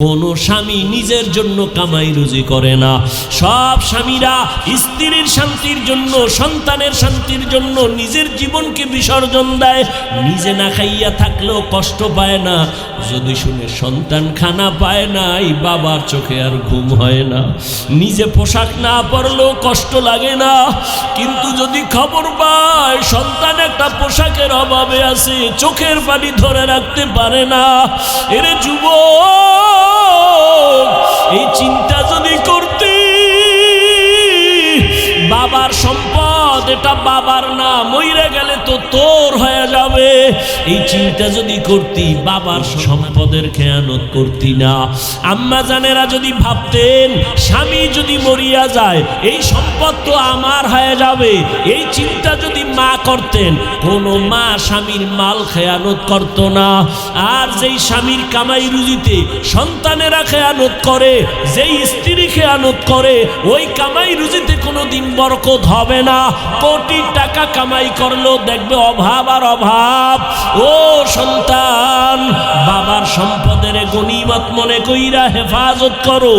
কোনো স্বামী নিজের জন্য কামাই রুজি করে না। সব স্বামীরা স্ত্রীর শান্তির জন্য, সন্তানের শান্তির জন্য নিজের জীবনকে বিসর্জন দেয়। নিজে না খাইয়া থাকলেও কষ্ট পায় না, যদি শুনে সন্তান খানা পায় না, এই বাবার চোখে আর ঘুম হয় না। নিজে পোশাক না পরলেও কষ্ট লাগে না, কিন্তু যদি খবর পায় সন্তান একটা পোশাকের অভাবে আছে, চোখের পানি ধরে রাখতে পারে না। এরে যুবক, এই চিন্তা যদি করতে, বাবার সম্পদ এটা বাবার না, মইরা গেলে তো তোর হয়ে যাবে। এই চিন্তা যদি করতি, বাবার সম্পদের খেয়ানত করতি না। আম্মা জানেরা যদি ভাবতেন স্বামী যদি মরিয়া যায় এই সম্পদ তো আমার হয়ে যাবে, এই চিন্তা যদি মা করতেন, কোনো মা স্বামীর মাল খেয়ানত করত না। আর যেই স্বামীর কামাই রুজিতে সন্তানেরা খেয়ানত করে, যেই স্ত্রী খেয়ানত করে, ওই কামাই রুজিতে কোনোদিন বরকত হবে না। কোটি টাকা কামাই করলেও দেখবে অভাব আর অভাব। ও সন্তান, বাবার সম্পদের গনিমত মনে কইরা হেফাজত করো।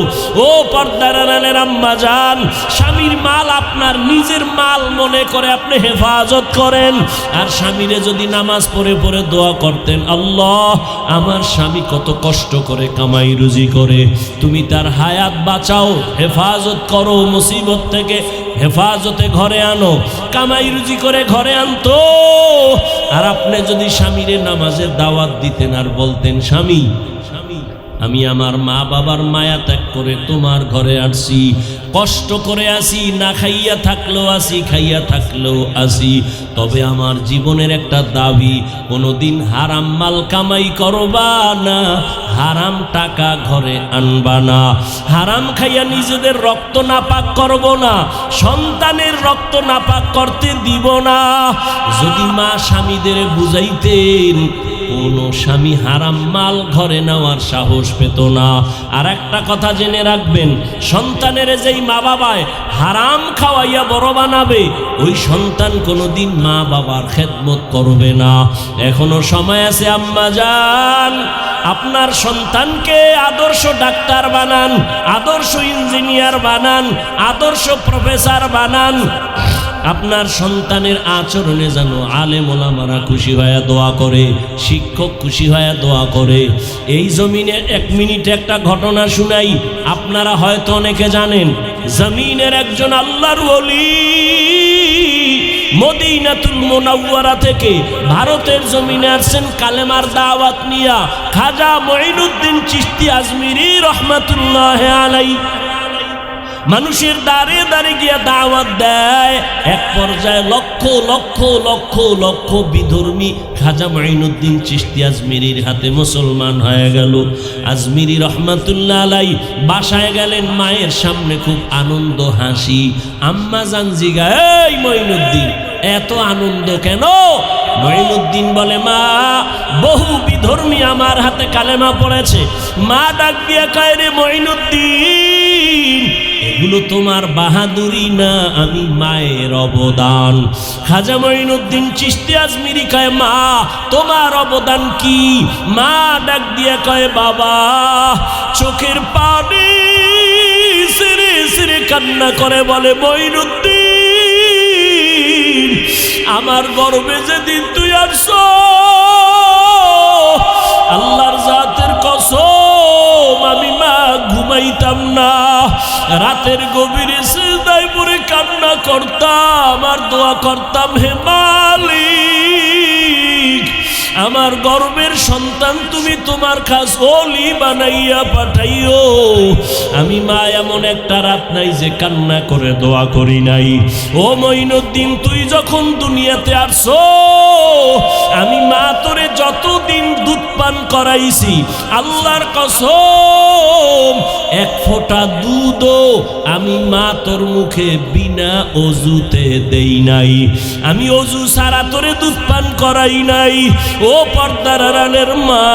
ও পর্দার আড়ালের আম্মা জান, স্বামীর মাল আপনার নিজের মাল মনে করে আপনি হেফাজত করেন। আর স্বামীরে যদি নামাজ পড়ে পড়ে দোয়া করতেন, আল্লাহ আমার স্বামী কত কষ্ট করে কামাই রুজি করে, তুমি তার হায়াত বাঁচাও, হেফাজত করো, মুসিবত থেকে হেফাজতে ঘরে আনো। কামাই রুজি করে ঘরে আনতো। আর আপনি যদি স্বামীরে নামাজের দাওয়াত দিতেন আর বলতেন, স্বামী আমি আমার মা বাবার মায়া ত্যাগ করে তোমার ঘরে আসছি, কষ্ট করে আসি, না খাইয়া থাকলেও আসি, খাইয়া থাকলেও আসি, তবে আমার জীবনের একটা দাবি, কোনোদিন হারাম মাল কামাই করবা না, হারাম টাকা ঘরে আনবা না, হারাম খাইয়া নিজেদের রক্ত নাপাক করব না, সন্তানের রক্ত নাপাক করতে দিব না। যদি মা স্বামীদের বুঝাইতেন, কোনো স্বামী হারাম মাল ঘরে নেওয়ার সাহস পেত না। আর একটা কথা জেনে রাখবেন, সন্তানের যেই মা বাবায় হারাম খাওয়াইয়া বড় বানাবে, ওই সন্তান কোনোদিন মা বাবার খেদমত করবে না। এখনো সময় আছে আম্মা জান, আপনার সন্তানকে আদর্শ ডাক্তার বানান, আদর্শ ইঞ্জিনিয়ার বানান, আদর্শ প্রফেসর বানান। আপনার সন্তানের আচরণে যেন আলেম ওলামারা খুশি হয়ে দোয়া করে, শিক্ষক খুশি হয়ে দোয়া করে। এই জমিনে এক মিনিটে একটা ঘটনা শুনাই, আপনারা হয়তো অনেকে জানেন। জমিনের একজন আল্লাহর ওলি মদিনাতুল মুনাওয়ারা থেকে ভারতের জমিনে আসছেন কালেমার দাওয়াত নিয়া। খাজা মঈনুদ্দিন চিশতি আজমিরি রহমাতুল্লাহ আলাইহি মানুষের দাঁড়ে দাঁড়ে গিয়া দাওয়াত দেয়। এক পর্যায়ে লক্ষ লক্ষ লক্ষ লক্ষ বিধর্মী খাজা মঈনুদ্দিন চিশতি আজমিরির হাতে মুসলমান হয়ে গেল। আজমিরি রহমাতুল্লাহ আলাইহি বাসায় গেলেন, মায়ের সামনে খুব আনন্দ হাসি। আম্মা জান জিগায়, এই মঈনুদ্দিন এত আনন্দ কেন? মঈনুদ্দিন বলে, মা বহু বিধর্মী আমার হাতে কালেমা পড়েছে। মা ডাক দিয়া কয়, রে মঈনুদ্দিন এগুলো তোমার বাহাদুরি না, আমি মায়ের অবদান। খাজা মঈনুদ্দিন চিশতি আজমিরি কয়, মা তোমার অবদান কি? মা ডাক দিয়া কয়, বাবা চোখের পানি সিরে সিরে কান্না করে বলে, মঈনুদ্দিন আমার গর্বে যেদিন তুই আসছ, আল্লাহর জাতের কসম আমি মা ঘুমাইতাম না, রাতের গভীরে সিজদায় পড়ে কান্না করতাম আর দোয়া করতাম, হে মালিক আমার গর্বের সন্তান তুমি তোমার খাস ওলি বানাইয়া পাঠাইও। আমি মা এমন একটা রাত নাই যে কান্না করে দোয়া করি নাই। ও মঈনুদ্দিন তুই যখন দুনিয়াতে আসছো, আমি মা তোরে যতদিন দুধ পান করাইছি, আল্লাহর কসম এক ফোঁটা দুধও আমি মা তোর মুখে বিনা অজুতে দেই নাই, আমি অজু ছাড়া তোরে দুধ পান করাই নাই। ও পর্দার আড়ালের মা,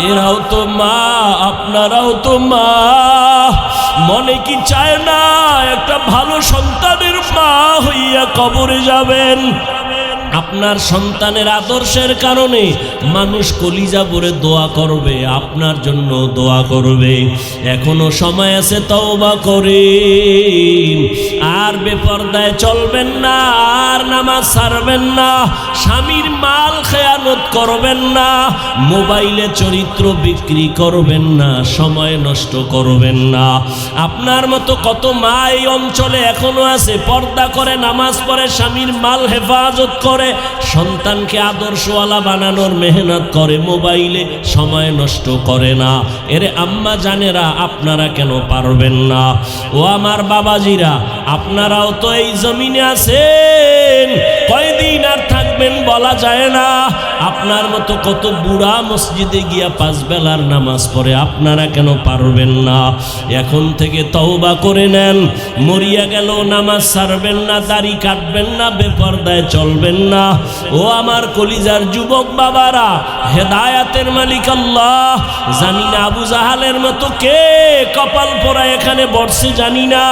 এরাও তো মা, আপনারাও তো মা, মনে কি চায় না একটা ভালো সন্তানের মা হইয়া কবরে যাবেন? আপনার সন্তানের আদর্শের কারণে মানুষ কলিজা ভরে দোয়া করবে, আপনার জন্য দোয়া করবে। এখনো সময় আছে, তওবা করেন। আর বেপরদায় চলবেন না, আর নামাজ ছাড়বেন না, স্বামীর মাল খেয়ানত করবেন না, মোবাইলে চরিত্র বিক্রি করবেন না, সময় নষ্ট করবেন না। আপনার মতো কত মা এই অঞ্চলে এখনো আছে, পর্দা করে, নামাজ পড়ে, স্বামীর মাল হেফাজত করে, সন্তানকে আদর্শওয়ালা বানানোর মেহনত করে, মোবাইলে সময় নষ্ট করে না। এরে আম্মা জানেরা, আপনারা কেন পারবেন না? ও আমার বাবাজিরা, আপনারাও তো এই জমিনে আছেন, কয়দিন আর থাকবেন বলা যায় না। আপনার মতো কত বুড়া মসজিদে গিয়া 5 বেলার নামাজ পড়ে, আপনারা কেন পারবেন না? এখন থেকে তওবা করে নেন। মরিয়া গেল নামাজ ছাড়বেন না, দাড়ি কাটবেন না, বেপরদায় চলবেন না। ও আমার কলিজার যুবক বাবারা, হেদায়াতের মালিক আল্লাহ। জানি না আবু জাহালের মতো কে কপাল পোড়া এখানে বসছে জানি না,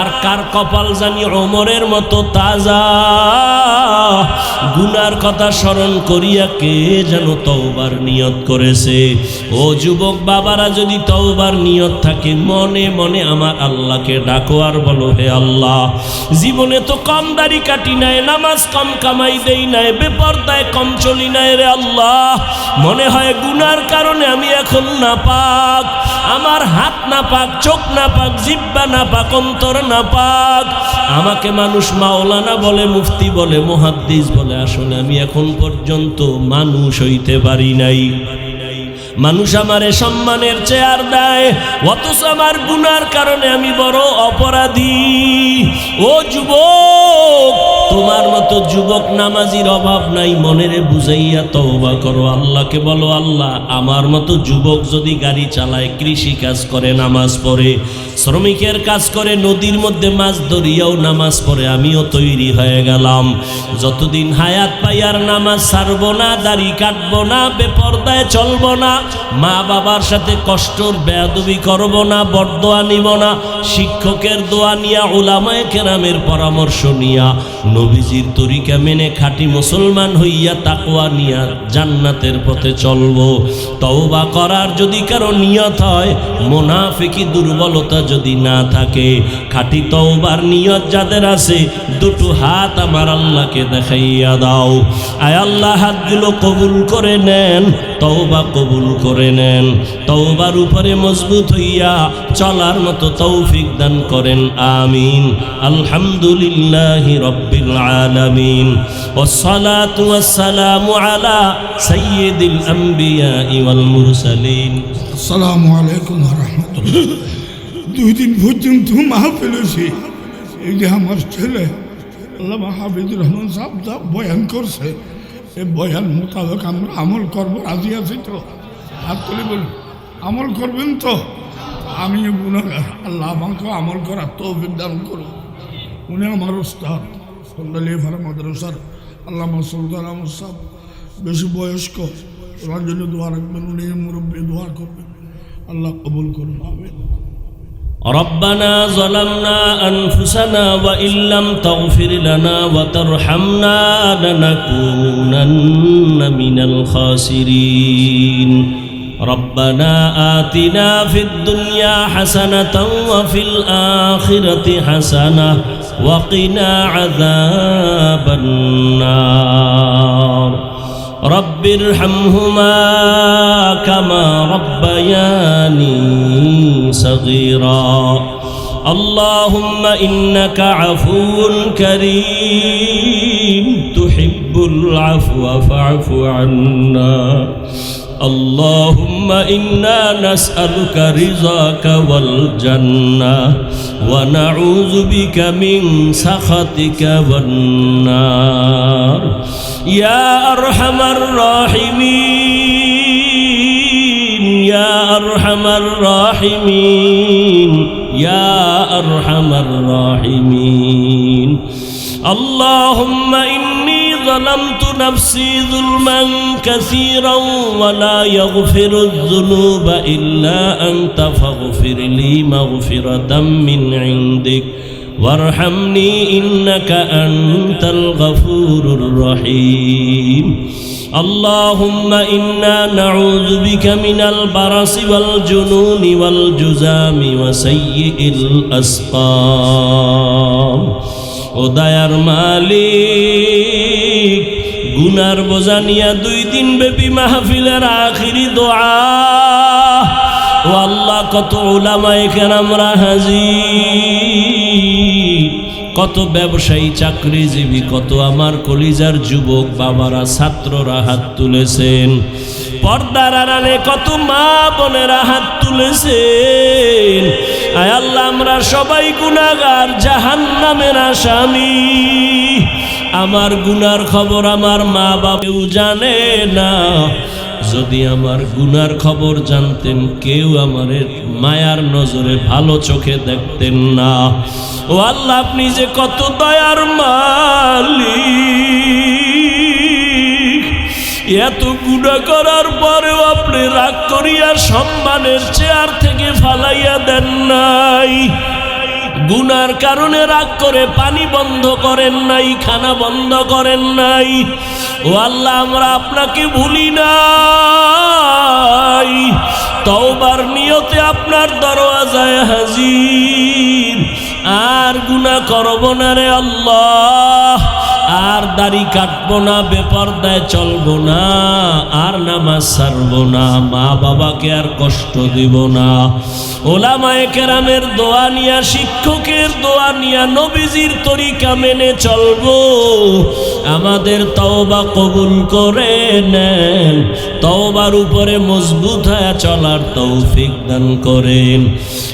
আর কার কপাল জানি ওমরের মতো তাজা। গুনার কথা স্মরণ করিয়া কে যেন তওবার নিয়ত করেছে। ও যুবক বাবারা, যদি তওবার নিয়ত থাকে, মনে মনে আমার আল্লাহকে ডাকো আর বলো, হে আল্লাহ, জীবনে তো কম দাড়ি কাটি নাই, নামাজ কম কামাই দেই নাই, বেপরদায় কম চলি নাই রে আল্লাহ। মনে হয় গুনার কারণে আমি এখন নাপাক, আমার হাত নাপাক, চোখ নাপাক, জিহ্বা নাপাক, অন্তর নাপাক। আমাকে মানুষ মাওলানা বলে, মুফতি বলে, মুহাদ্দিস বলে, আসলে আমি এখন পর্যন্ত মানুষ হইতে পারি নাই। মানুষ আমারে সম্মানের চেয়ার দেয়, অথচ আমার গুনার কারণে আমি বড় অপরাধী। ও যুবক, তোমার মতো যুবক নামাজির অভাব নাই, মনেরে বুঝাইয়া তওবা করো, আল্লাহকে বলো, আল্লাহ, আমার মতো যুবক যদি গাড়ি চালায়, কৃষি কাজ করে, নামাজ পড়ে, শ্রমিকের কাজ করে, নদীর মধ্যে মাছ ধরিয়াও নামাজ পড়ে, আমিও তৈরি হয়ে গেলাম। যতদিন হায়াত পাই আর নামাজ ছাড়বো না, দাড়ি কাটবো না, বেপরদায় চলবো না, মা বাবার সাথে কষ্টর বেয়াদবি করব না, বরদোয়া নিব না, শিক্ষকের দোয়া নিয়া, উলামায়ে কেরামের পরামর্শ নিয়া, নবীজির তরিকা মেনে খাঁটি মুসলমান হইয়া তাকওয়া নিয়া জান্নাতের পথে চলব। তওবা করার যদি কারো নিয়ত হয়, মুনাফিকি দুর্বলতা যদি না থাকে, খাঁটি তওবার নিয়ত যাদের আছে, দুটো হাত আমার আল্লাহকে দেখাইয়া দাও। আয় আল্লাহ, হাতগুলো কবুল করে নেন, তওবা কবুল করে নেন, তওবার উপরে মজবুত হইয়া চলার মতো তৌফিক দান করেন, আমিন। আলহামদুলিল্লাহি রাব্বিল আলামিন, ওয়াসসালাতু ওয়াসসালামু আলা সাইয়্যিদিল আম্বিয়া ওয়াল মুরসালিন। আসসালামু আলাইকুম ওয়া রাহমাতুল্লাহ। 2 দিন পর্যন্ত মাহফিল হয়েছে। এই যে আমার ছেলে আল্লামা হাফিজুর রহমান সাহেব যা বয়ান করছে, এই বয়ান মোতাবেক আমরা আমল করবো, রাজি আছি তো? হাত তুলে বলুন, আমল করবেন তো? আমি গুনাহগার, আল্লাহ আমাকে আমল করার তৌফিক দান করুন। উনি আমার উস্তাদ, সন্দালি ফারা মাদ্রাসার আল্লামা সুলতান আহমদ সাহেব, বেশি বয়স্ক, ওনার জন্য দোয়া রাখবেন, উনি মুরব্বী, দোয়া করবেন, আল্লাহ কবুল করুন, আমিন। ربنا ظلمنا أنفسنا وإن لم تغفر لنا وترحمنا لنكونن من الخاسرين ربنا آتنا في الدنيا حسنة وفي الآخرة حسنة وقنا عذاب النار رب ارحمهما كما ربياني صغيرا اللهم إنك عفو كريم تحب العفو فاعف عنا اللهم إنا نسألك رضاك والجنة ونعوذ بك من سخطك والنار يا أرحم الراحمين يا أرحم الراحمين يا أرحم الراحمين اللهم إني ظلمت نفسي ظلما كثيرا ولا يغفر الذنوب إلا أنت فاغفر لي مغفرة من عندك وارحمني إنك أنت الغفور الرحيم اللهم إنا نعوذ بك من البرص والجنون والجذام وسيء الأسقام ও দয়ার মালিক গুনার বোঝা নিয়া 2 দিন ব্যাপী মাহফিলের আখিরি দোয়া ও আল্লাহ কত উলামায়ে কেরামরা হাজির কত ব্যবসায়ী চাকরিজীবী কত আমার কলিজার যুবক বাবারা ছাত্ররা হাত তুলেছেন পর্দার আড়ালে কত মা বোনেরা হাত তুলেছেন আয় আল্লাহ আমরা সবাই গুনাহগার জাহান্নামের আসামি আমার গুনার খবর আমার মা বাবাও জানে না যদি আমার গুনার খবর জানতেন কেউ আমারে মায়ার নজরে ভালো চোখে দেখতেন না ও আল্লাহ আপনি যে কত দয়ার মালিক এত গুনাহ করার পরেও আপনি রাগ করিয়া সম্মানের চেয়ার থেকে ফালাইয়া দেন নাই গুনার কারণে রাগ করে পানি বন্ধ করেন নাই খানা বন্ধ করেন নাই ও আল্লাহ আমরা আপনাকে ভুলি নাই তওবার নিয়তে আপনার দরওয়াজায় হাজির আর গুনাহ করব না রে আল্লাহ আর দাড়ি কাটবো না বেপরদায় চলবো না আর নামাজ ছাড়বো না মা বাবাকে আর কষ্ট দিব না ওলামায়ে কেরামের দোয়া নিয়া শিক্ষকের দোয়া নিয়া নবীজির তরিকা মেনে চলবো আমাদের তওবা কবুল করে নেন তওবার উপরে মজবুত হয়ে চলার তৌফিক দান করেন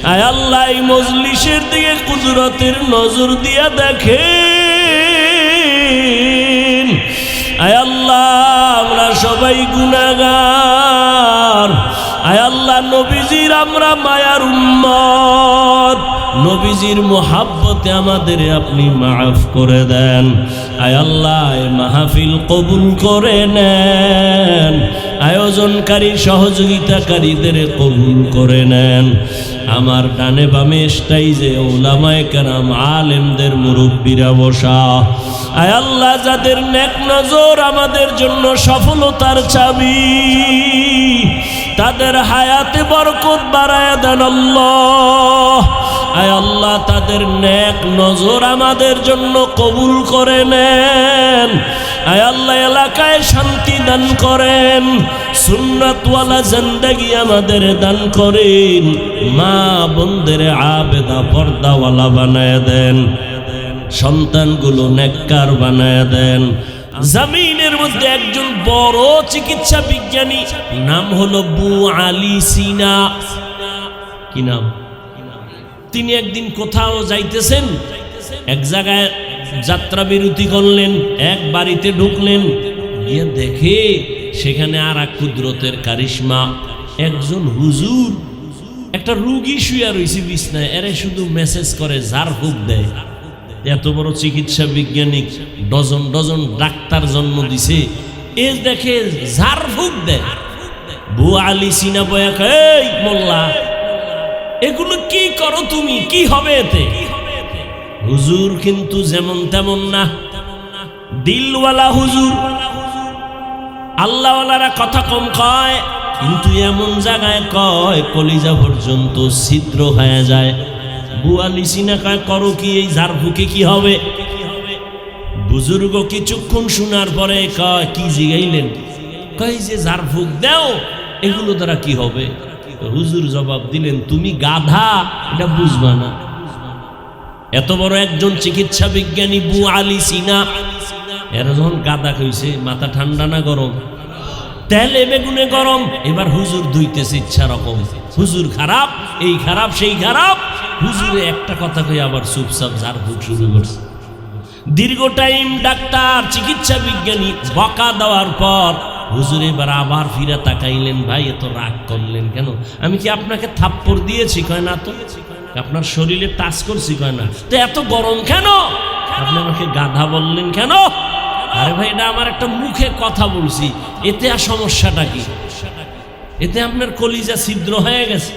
আয় আল্লাহ এই মজলিসের দিকে কুদরতের নজর দিয়া দেখেন আয় আল্লাহ আমরা সবাই গুনাহগার আয় আল্লাহ নবীজির আমরা মায়ার উম্মত নবীজির মোহাব্বতে আমাদের আপনি মাফ করে দেন আয় আল্লাহ এই মাহফিল কবুল করে নেন আয়োজনকারী সহযোগিতাকারীদের কবুল করে নেন আমার ডানে বামে স্টাইজে উলামায়ে কেরাম আলেমদের মুরব্বিরা বসা আয় আল্লাহ যাদের নেক নজর আমাদের জন্য সফলতার চাবি তাদের হায়াতে বরকত বাড়ায়া দেন আল্লাহ আয় আল্লাহ তাদের নেক নজর আমাদের জন্য কবুল করে নেন আয় আল্লাহ এলাকায় শান্তি দান করেন সুন্নাতওয়ালা জিন্দেগি আমাদের দান করেন মা বোনদের আবেদা পর্দাওয়ালা বানায় দেন সন্তানগুলো নেককার বানায় দেন জমিনের মধ্যে একজন বড় চিকিৎসা বিজ্ঞানী নাম হলো আবু আলী সিনা কি নাম তিনি একদিন কোথাও যাইতেছেন এক জায়গায় যাত্রা বিরতি করলেন এক বাড়িতে ঢুকলেন গিয়ে দেখে সেখানে আর এক কুদরতের কারিশমা একজন হুজুর একটা রোগী শুয়ে রয়েছে বিছনায় এরে শুধু মেসেজ করে জার ফুক দেয় এত বড় চিকিৎসা বিজ্ঞানী ডজন ডজন ডাক্তার জন্ম দিছে এ দেখে জার ফুক দেয় আবু আলী সিনা বয়া এই মোল্লা এগুলো কি করো তুমি কি হবে এতে হুজুর কিন্তু যেমন তেমন না দিলওয়ালা হুজুর আল্লাহওয়ালারা কথা কম কয় কিন্তু এমন জায়গায় কয় কলিজা পর্যন্ত ছিদ্র হয়ে যায় আবু আলী সিনা কয় করো কি এই ঝাড়ফুঁকে কি হবে বুজুর্গ কিছুক্ষণ শোনার পরে কয় কি জিগাইলেন কয় যে ঝাড়ফুঁক দাও এগুলো দ্বারা কি হবে হুজুর জবাব দিলেন তুমি গাধা এটা বুঝবা না এত বড় একজন চিকিৎসা বিজ্ঞানী আবু আলী সিনা এরা যখন গাধা কইছে মাথা ঠান্ডা না গরম তেলে বেগুনে গরম এবার হুজুর ধুইতেছে ইচ্ছা রকম হুজুর খারাপ এই খারাপ সেই খারাপ হুজুরে একটা কথা কই আবার চুপচাপ ঝাড়ফুঁক শুরু করছে দীর্ঘ টাইম ডাক্তার চিকিৎসা বিজ্ঞানী বকা দেওয়ার পর হুজুর এবার আবার ফিরে তাকাইলেন ভাই এত রাগ করলেন কেন আমি কি আপনাকে থাপ্পড় দিয়েছি কয় না তো আপনার শরীরে টাচ করছি কয় না তো এত গরম কেন আপনি আমাকে গাধা বললেন কেন আরে ভাই এটা আমার একটা মুখে কথা বলছি এতে আর সমস্যাটা কি এতে আপনার কলিজা ছিদ্র হয়ে গেছে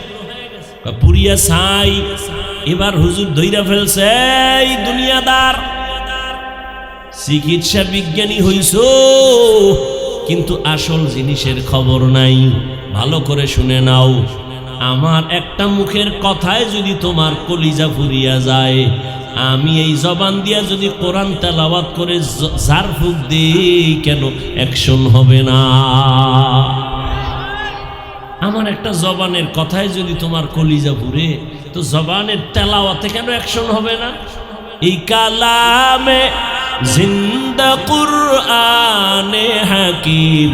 পুরিয়া ছাই। এবার হুজুর ধইরা ফেলছে, এই দুনিয়াদার, চিকিৎসা বিজ্ঞানী হইছ কিন্তু আসল জিনিসের খবর নাই। ভালো করে শুনে নাও, আমার একটা মুখের কথায় যদি তোমার কলিজা ফুরিয়া যায়, আমি এই জবান দিয়া যদি কোরআন তেলাওয়াত করে ঝাড়ফুঁক দিই, কেন অ্যাকশন হবে না? আমার একটা জবানের কথায় যদি তোমার কলিজা পুরে, তো জবানের তেলাওয়াতে কেন অ্যাকশন হবে না? এই কালামে জিন্দা কুরআনে হাকিম,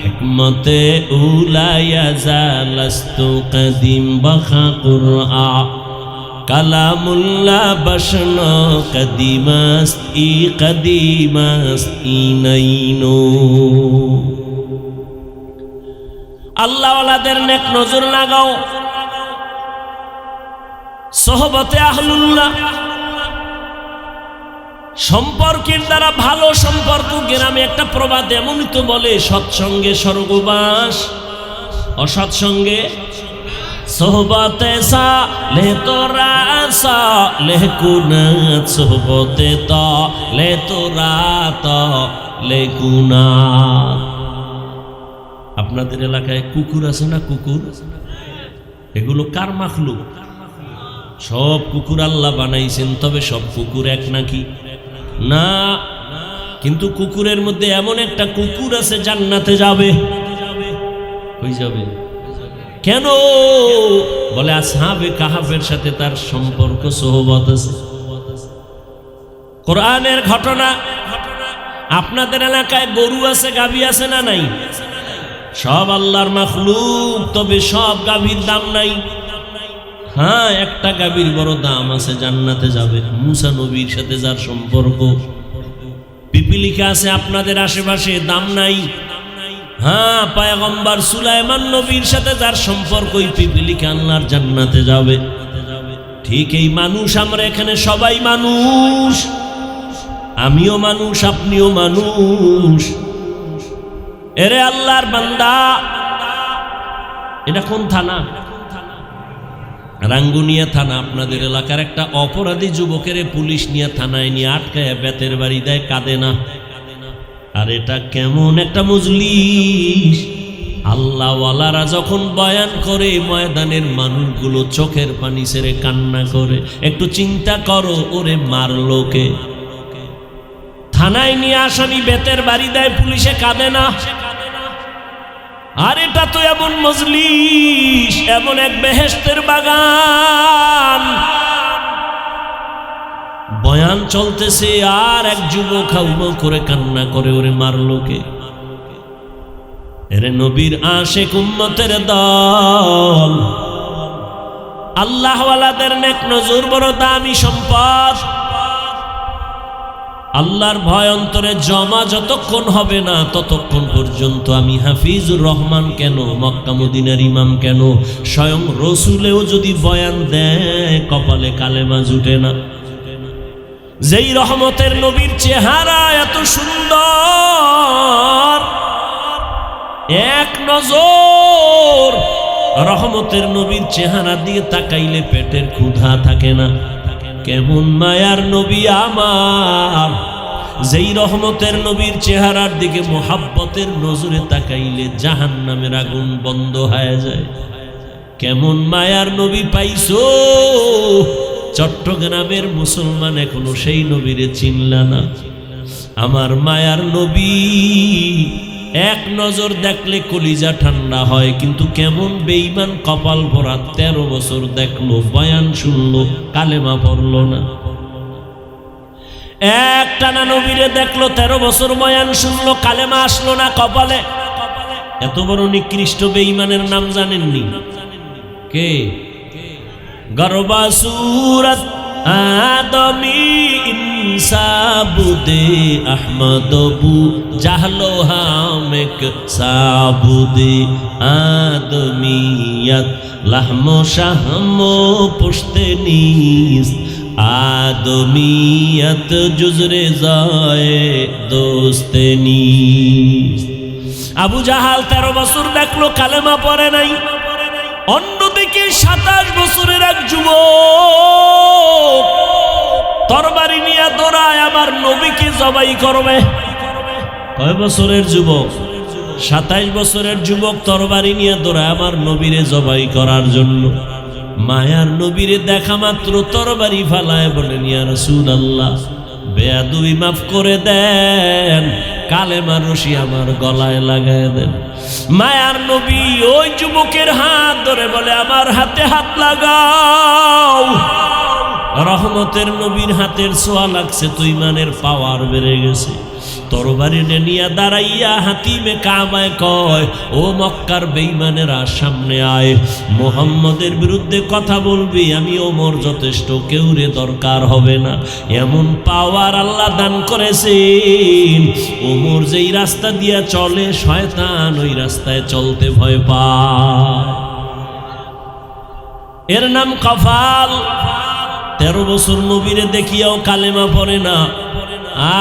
হিকমতে উলায়া জালাস্তু কদিম বখা কুরআ, কালামুল্লাহ বশন কদিমাস্ত ই কদিমাস্ত ইনাইনো। আল্লাহওয়ালাদের নেক নজর লাগাও, সোহবতে আহলুল্লাহ, সম্পর্কের দ্বারা ভালো সম্পর্ক। গ্রামে একটা প্রবাদ এমনই তো বলে, সৎসঙ্গে স্বর্গবাস, অসৎসঙ্গে সোহবতে সা লে তোরা সা লে কুনাত, সোহবতে ত লে তোরা ত লে কুনাত। আপনাদের এলাকায় কুকুর আছে না? কুকুর, এগুলো কার মাখলুক? সব কুকুর আল্লাহ বানাইছেন, তবে সব কুকুর এক নাকি? না, কিন্তু কুকুরের মধ্যে এমন একটা কুকুর আছে জান্নাতে যাবে। কই যাবে? কেন? বলে আসহাবে কাহাফের সাথে তার সম্পর্ক, সোহবত আছে। কোরআনের ঘটনা। আপনাদের এলাকায় গরু আছে, গাভী আছে না নাই? সব আল্লাহর মাখলুক, তবে সব গাভীর দাম নাই। হ্যাঁ, একটা গাভীর বড় দাম আছে, জান্নাতে যাবে। মুসা নবীর সাথে যার সম্পর্ক, পিপিলিকা আছে আপনাদের আশেপাশে, দাম নাই। হ্যাঁ, পয়গম্বর সুলাইমান নবীর সাথে যার সম্পর্ক, ওই পিপিলিকা আল্লাহর জান্নাতে যাবে। ঠিক এই মানুষ, আমরা এখানে সবাই মানুষ, আমিও মানুষ, আপনিও মানুষ। এরে আল্লাহর বান্দা, এটা কোন থানা? রাঙ্গুনিয়া থানা। আপনাদের এলাকার একটা অপরাধী যুবকের পুলিশ নিয়ে থানায় নিয়ে আটকায় বেতের বাড়ি দেয়, কাঁদে না। আর এটা কেমন একটা মজলিস! আল্লাহওয়ালারা যখন বয়ান করে, ময়দানের মানুষগুলো চোখের পানি ছেড়ে কান্না করে। একটু চিন্তা করো, ওরে মারলো কে? থানায় নিয়ে আসামি বেতের বাড়ি দেয়, পুলিশে কাঁদে না। আর এটা তো এমন মজলিস, এমন এক বেহেশতের বাগান, বয়ান চলতেছে আর এক যুবক হাউমাউ করে কান্না করে, ওরে মারলো কে? এরে নবীর আশিক উম্মতের দল, আল্লাহওয়ালাদের নেক নজর বড় দামি সম্পদ। আল্লাহর ভয় অন্তরে জমা যতক্ষণ হবে না, ততক্ষণ পর্যন্ত আমি হাফিজুর রহমান কেন, মক্কা মদিনার ইমাম কেন, স্বয়ং রসুলেও যদি বয়ান দেয়, কপালে কালেমা জুটে না। যেই রহমতের নবীর চেহারা এত সুন্দর, এক নজর রহমতের নবীর চেহারা দিয়ে তাকাইলে পেটের ক্ষুধা থাকে না। কেমন মায়ার নবী আমার, যেই রহমতের নবীর চেহারার দিকে মোহাব্বতের নজরে তাকাইলে জাহান্নামের আগুন বন্ধ হয়ে যায়। কেমন মায়ার নবী পাইছো, চট্টগ্রামের মুসলমান এখনো সেই নবীরে চিনলা না। আমার মায়ার নবী এক নজর দেখলে কলিজা ঠান্ডা হয়, কিন্তু কেমন বেঈমান কপাল ভরা, 13 বছর দেখলো, বয়ান শুনলো, কালেমা পড়লো না। এক টানা নবীরে দেখলো, 13 বছর বয়ান শুনলো, কালেমা আসলো না কপালে। এত বড় নিকৃষ্ট বেঈমানের নাম জানেননি? কে? গরবা সুরত আদমি ইনসাবুদে আহমদবু জাহলো হামেক সাবুদে আদমিয়ত লাহমো শাহমো পুশতে নিস আদমিয়ত জুজরে যায় দোস্তে নিস। আবু জাহাল 13 বছর দেখলো, কালেমা পড়ে নাই। অন্যদিকে 27 বছরের এক যুবক তরবারি নিয়ে দৌড়ায় আমার নবীকে জবাই করবে। কয় বছরের যুবক? 27 বছরের যুবক তরবারি নিয়ে দৌড়ায় আমার নবীরে জবাই করার জন্য। মায়ার নবীরে দেখা মাত্র তরবারি ফালায় বলেন, ইয়া রাসূলুল্লাহ, বেয়াদবি মাফ করে দেন, কালেমার রশি আমার গলায় লাগায় দেন। মায়ার নবী ওই যুবকের হাত ধরে বলে, আমার হাতে হাত লাগাও। রহমতের নবীর হাতের ছোঁয়া লাগছে তো ইমানের পাওয়ার বেড়ে গেছে। তরবারি নিয়ে দাঁড়াইয়া হাতিমে কামায় কয়, ও মক্কার বেঈমানেরা সামনে আয়, মুহাম্মদের বিরুদ্ধে কথা বলবি, আমি ওমর যথেষ্ট, কেউ রে দরকার হবে না। এমন পাওয়ার আল্লাহ দান করেছেন, ওমর যেই রাস্তা দিয়া চলে শয়তান ওই রাস্তায় চলতে ভয় পায়। এর নাম কফাল। 13 বছর নবীরে দেখিয়াও কালেমা পড়ে না,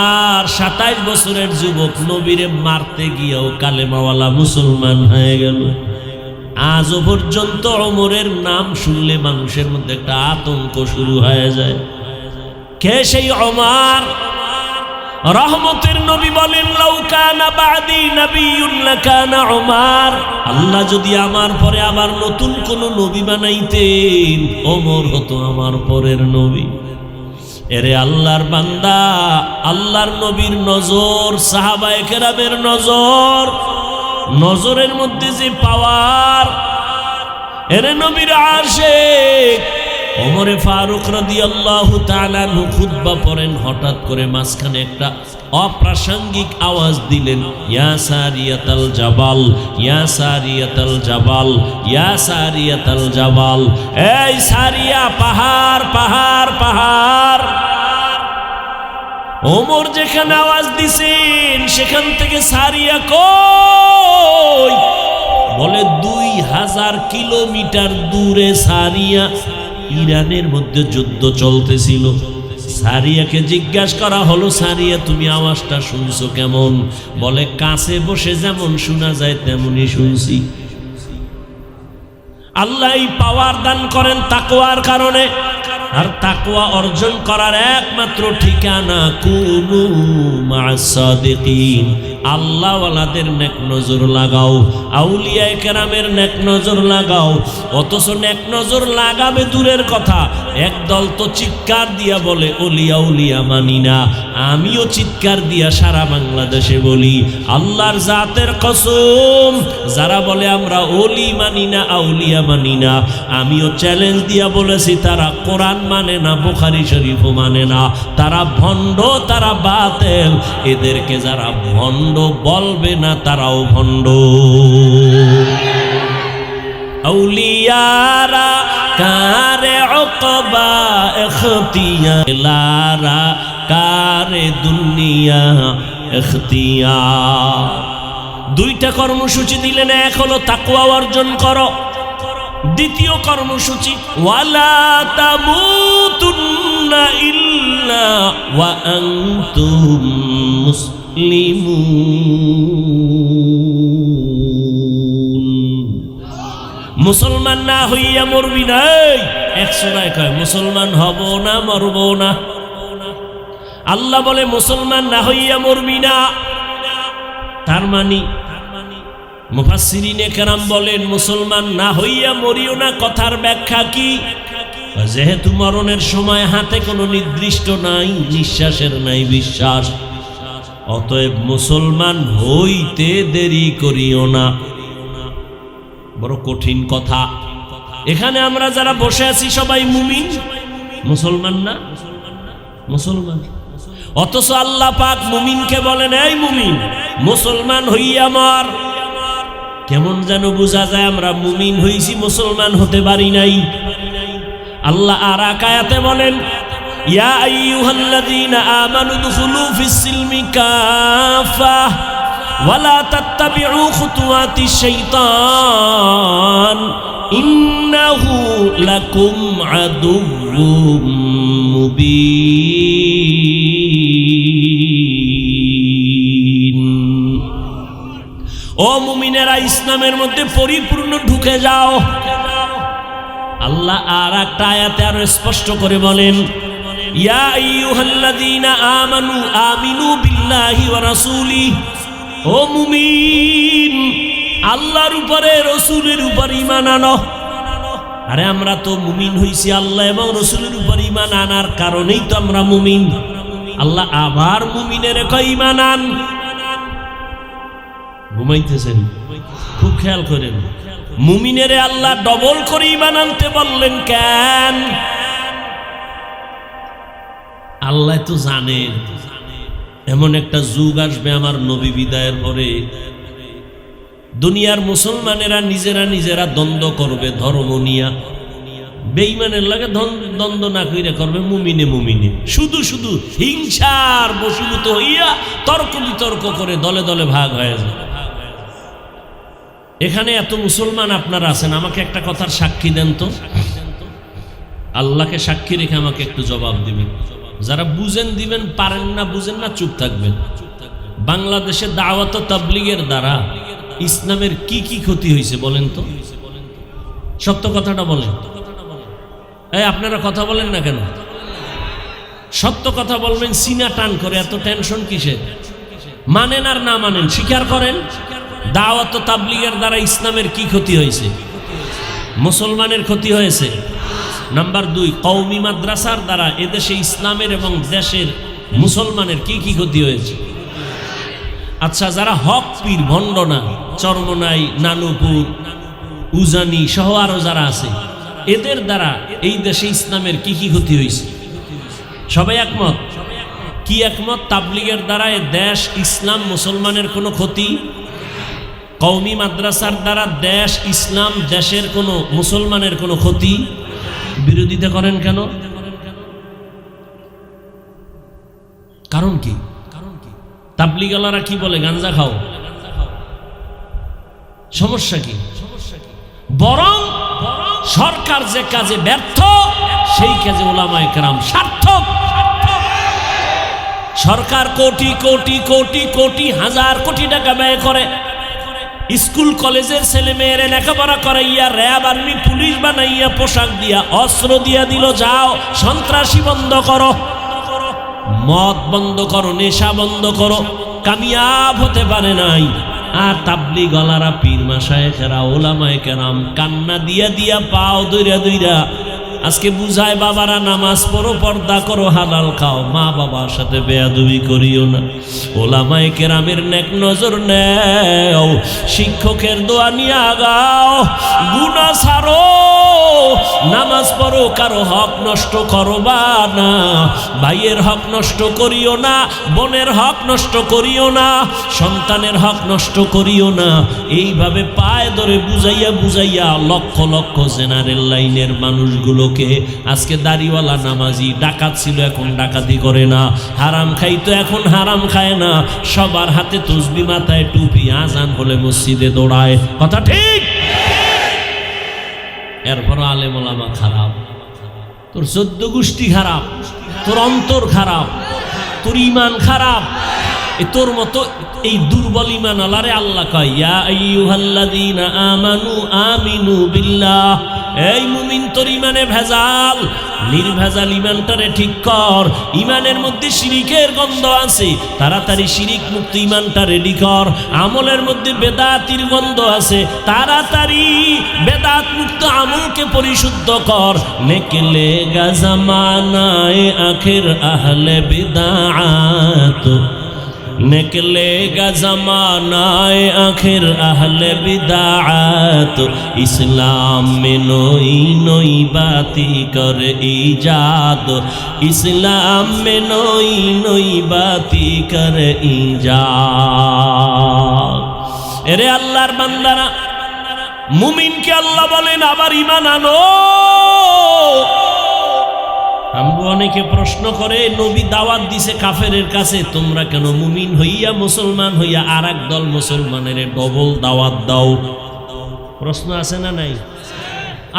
আর 27 বছরের যুবক নবীরে মারতে গিয়েও কালেমাওয়ালা মুসলমান হয়ে গেল। আজও পর্যন্ত ওমরের নাম শুনলে মানুষের মধ্যে একটা আতঙ্ক শুরু হয়ে যায়। কে সেই ওমর? রহমতের নবী বলেন, লাউ কানা বাদি নাবিয়্যুন লাকানা ওমর। আল্লাহ যদি আমার পরে আবার নতুন কোন নবী বানাইতেন, ওমর হতো আমার পরের নবী। এরে আল্লাহর বান্দা, আল্লাহর নবীর নজর, সাহাবায়ে কেরামের নজর, নজরের মধ্যে যে পাওয়ার। এরে নবীর আশিক ওমরে ফারুক রাদিয়াল্লাহু তাআলা আনহু খুতবা পড়েন, হঠাৎ করে মাঝখানে একটা অপ্রাসঙ্গিক আওয়াজ দিলেন, ইয়া সারিয়াতাল জাবাল, ইয়া সারিয়াতাল জাবাল, ইয়া সারিয়াতাল জাবাল। এই সারিয়া, পাহাড় পাহাড় পাহাড়। ওমর যেখানে আওয়াজ দিছেন সেখান থেকে সারিয়া কই? বলে 2000 কিলোমিটার দূরে সারিয়া। ইরানের মধ্যে যুদ্ধ চলতেছিল। সারিয়াকে জিজ্ঞাসা করা হলো, সারিয়া তুমি আওয়াজটা শুনছো কেমন? বলে, কাছে বসে যেমন শোনা যায় তেমনই শুনছি। আল্লাহ এই পাওয়ার দান করেন তাকওয়ার কারণে। আর তাকওয়া অর্জন করার একমাত্র ঠিকানা কুনু মা'আস সাদিকিন। আল্লাহওয়ালাদের নেক নজর লাগাও, আউলিয়ায়ে কেরামের নেক নজর লাগাও। অথচ নেক নজর লাগাবে দূরের কথা, একদল তো চিৎকার দিয়া বলে ওলিয়া উলিয়া মানি না। আমিও চিৎকার দিয়া সারা বাংলাদেশে বলি, আল্লাহর জাতের কসম, যারা বলে আমরা ওলি মানি না, আউলিয়া মানি না, আমিও চ্যালেঞ্জ দিয়া বলেছি তারা কোরআন মানে না, বুখারী শরীফও মানে না, তারা ভণ্ড, তারা বাতেল। এদেরকে যারা ভণ্ড বলবে না তারাও ভণ্ড। আউলিয়ারা কারে উকবা ইখতিয়ারা, কারে দুনিয়া ইখতিয়ার। দুইটা কর্মসূচি দিলেন, এক হলো তাকওয়া অর্জন করো, দ্বিতীয় কর্মসূচি ওয়ালা তামুতুন্না ইল্লা ওয়া আনতুম মুসলিমুন। মুসলমান না হইয়া মরবি না। এক সূরায় কয় মুসলমান হব না, মরব না। আল্লাহ বলে মুসলমান না হইয়া মরবি না। তার মানে মুফাসসিরিনে কেরাম বলেন মুসলমান না হইয়া মরিও না কথার ব্যাখ্যা কি? যেহেতু মরণের সময় হাতে কোনো নির্দিষ্ট নাই, নিঃশ্বাসের নাই বিশ্বাস, অতএব মুসলমান হইতে দেরি করিও না। বড় কঠিন কথা। এখানে আমরা যারা বসে আছি সবাই মুমিন, মুসলমান না? মুসলমান। অথচ আল্লাহ পাক মুমিনকে বলেন, এই মুমিন মুসলমান হইয়া মর। কেমন যেন বোঝা যায় আমরা মুমিন হইছি, মুসলমান হতে পারি নাই। আল্লাহ আর এক আয়াতে বলেন, ইয়া আইয়ুহাল্লাযীনা আমানু দুখুলু ফিস-সিলমি কাফা ওয়ালা তাত্তাবিউ খুতুওয়াতিশ শাইতান ইন্নাহু লাকুম আদুউম মুবিন। ও মুমিনেরা, ইসলামের মধ্যে পরিপূর্ণ ঢুকে যাও। আল্লাহ আর একটা আয়াতে আরো স্পষ্ট করে বলেন, ইয়া আইয়ুহাল্লাযীনা আমানু আমিনু বিল্লাহি ওয়া রাসূলি, ও মুমিন আল্লাহর উপরে রাসূলের উপর ঈমান আনো। আরে আমরা তো মুমিন হইছি আল্লাহ এবং রাসূলের উপর ঈমান আনার কারণেই তো আমরা মুমিন। আল্লাহ আবার মুমিনের কয় ঈমান আন। ঘুমাইতেছেন? খুব খেয়াল করেন, মুমিনেরে আল্লাহ ডবল করে ঈমান আনতে বললেন কেন? আল্লাহ তো জানেন এমন একটা যুগ আসবে আমার নবী বিদায়ের পরে, দুনিয়ার মুসলমানেরা নিজেরা দ্বন্দ্ব করবে ধর্ম নিয়া, বেঈমানের লাগে দ্বন্দ্ব না কইরা করবে মুমিনে, শুধু শুধু হিংসার বশীভূত হইয়া তর্ক বিতর্ক করে দলে দলে ভাগ হয়ে যায়। এখানে এত মুসলমান আপনারা আছেন, আমাকে একটা কথার সাক্ষী দেন তো, আল্লাহকে সাক্ষী রেখে আমাকে একটু জবাব দিবেন। যারা বুঝেন দিবেন, পারেন না বুঝেন না চুপ থাকবেন। বাংলাদেশে দাওয়াত ও তাবলীগের দ্বারা ইসলামের কি কি ক্ষতি হয়েছে বলেন তো, সত্য কথাটা বলেন। এই আপনারা কথা বলেন না কেন? সত্য কথা বলবেন, সিনা টান করে এত টেনশন কিসে? মানেন আর না মানেন স্বীকার করেন। দাওয়াত ও তাবলীগের দ্বারা ইসলামের কি ক্ষতি হয়েছে? মুসলমানের ক্ষতি হয়েছে। নাম্বার 2, কওমি মাদ্রাসার দ্বারা এদেশে ইসলামের এবং দেশের মুসলমানের কি কি ক্ষতি হয়েছে? আচ্ছা, যারা হক পীর ভণ্ডনা, চরমনাই, নানুপুর, উজানি সহ আরো যারা আছে, এদের দ্বারা এই দেশে ইসলামের কি কি ক্ষতি হয়েছে? সবাই একমত? কি একমত? তাবলীগের দ্বারা এ দেশ, ইসলাম, মুসলমানের কোনো ক্ষতি? কওমি মাদ্রাসার দ্বারা দেশ, ইসলাম, দেশের কোনো মুসলমানের কোনো ক্ষতি? বিরোধিতা করেন কেন? কারণ কি? তাবলীগওয়ালারা কি বলে? গাঞ্জা খাও। সমস্যা কি? বরং সরকার যে কাজে ব্যর্থ সেই কাজে উলামায়ে কেরাম সার্থক। সরকার কোটি কোটি কোটি কোটি হাজার কোটি টাকা ব্যয় করে স্কুল কলেজের ছেলে মেয়েরা লেখাপড়া করাইয়া র্যাব আর্মি পুলিশ বানাইয়া পোশাক দিয়া অস্ত্র দিয়া দিল, যাও সন্ত্রাসী বন্ধ করো, মদ বন্ধ করো, নেশা বন্ধ করো, কামিয়াব হতে পারে নাই। আর তাবলীগওয়ালারা, পীর মাশায়েখেরা, উলামায়ে কেরাম কান্না দিয়া দিয়া পাও দইরা দইরা আজকে বুঝায়, বাবারা নামাজ পড়ো, পর্দা করো, হালাল খাও, মা বাবার সাথে বেয়াদবি করিও না, উলামায়ে কেরামের নেক নজর নেও, শিক্ষকের দোয়া নিয়ে আগাও, গুনাহ ছাড়ো, নামাজ পড়ো, কারো হক নষ্ট করবা না, ভাইয়ের হক নষ্ট করিও না, বোনের হক নষ্ট করিও না, সন্তানের হক নষ্ট করিও না। এইভাবে পায়ে ধরে বুঝাইয়া বুঝাইয়া লক্ষ লক্ষ জেনারেল লাইনের মানুষগুলোকে, আজকে দাড়িওয়ালা নামাজি ডাকাত ছিল এখন ডাকাতি করে না, হারাম খাইতো এখন হারাম খায় না, সবার হাতে তসবি, মাথায় টুপি, আজান হলে মসজিদে দৌড়ায়। কথা ঠিক? এরপর আলেম ওলামা খারাপ, তোর 14 গোষ্ঠী খারাপ, তোর অন্তর খারাপ, তোর ঈমান খারাপ। তোর মতো এই দুর্বল ঈমান আল্লাহরে আল্লাহ কয়, ইয়া আইয়ুহাল্লাযীনা আমানু আমিনু বিল্লাহ, এই মুমিন তোর ঈমানে ভেজাল, নির্ভেজাল ঈমানটারে ঠিক কর। ঈমানের মধ্যে শিরিকের গন্ধ আছে, তাড়াতাড়ি শিরিক মুক্ত ঈমানটা রেডি কর। আমলের মধ্যে বেদাতির গন্ধ আছে, তাড়াতাড়ি বেদাত মুক্ত আমলকে পরিশুদ্ধ কর। নেকলে গা জামানায়ে আখির আহলে বিদআত, निकलेगा ज़मानाए आखिर अहले बिदाअत, इस्लाम में नई नई बाती कर ईजाद, इस्लाम में नई नई बाती कर ईजाद। एरे अल्लाहर बंदारा, मुमिन के अल्लाह बोलेन आबार ईमान आनो। আমরা অনেকে প্রশ্ন করে, নবী দাওয়াত দিছে কাফেরের কাছে, তোমরা কেন মুমিন হইয়া মুসলমান হইয়া আর এক দল মুসলমানের ডবল দাওয়াত দাও? প্রশ্ন আছে না নাই?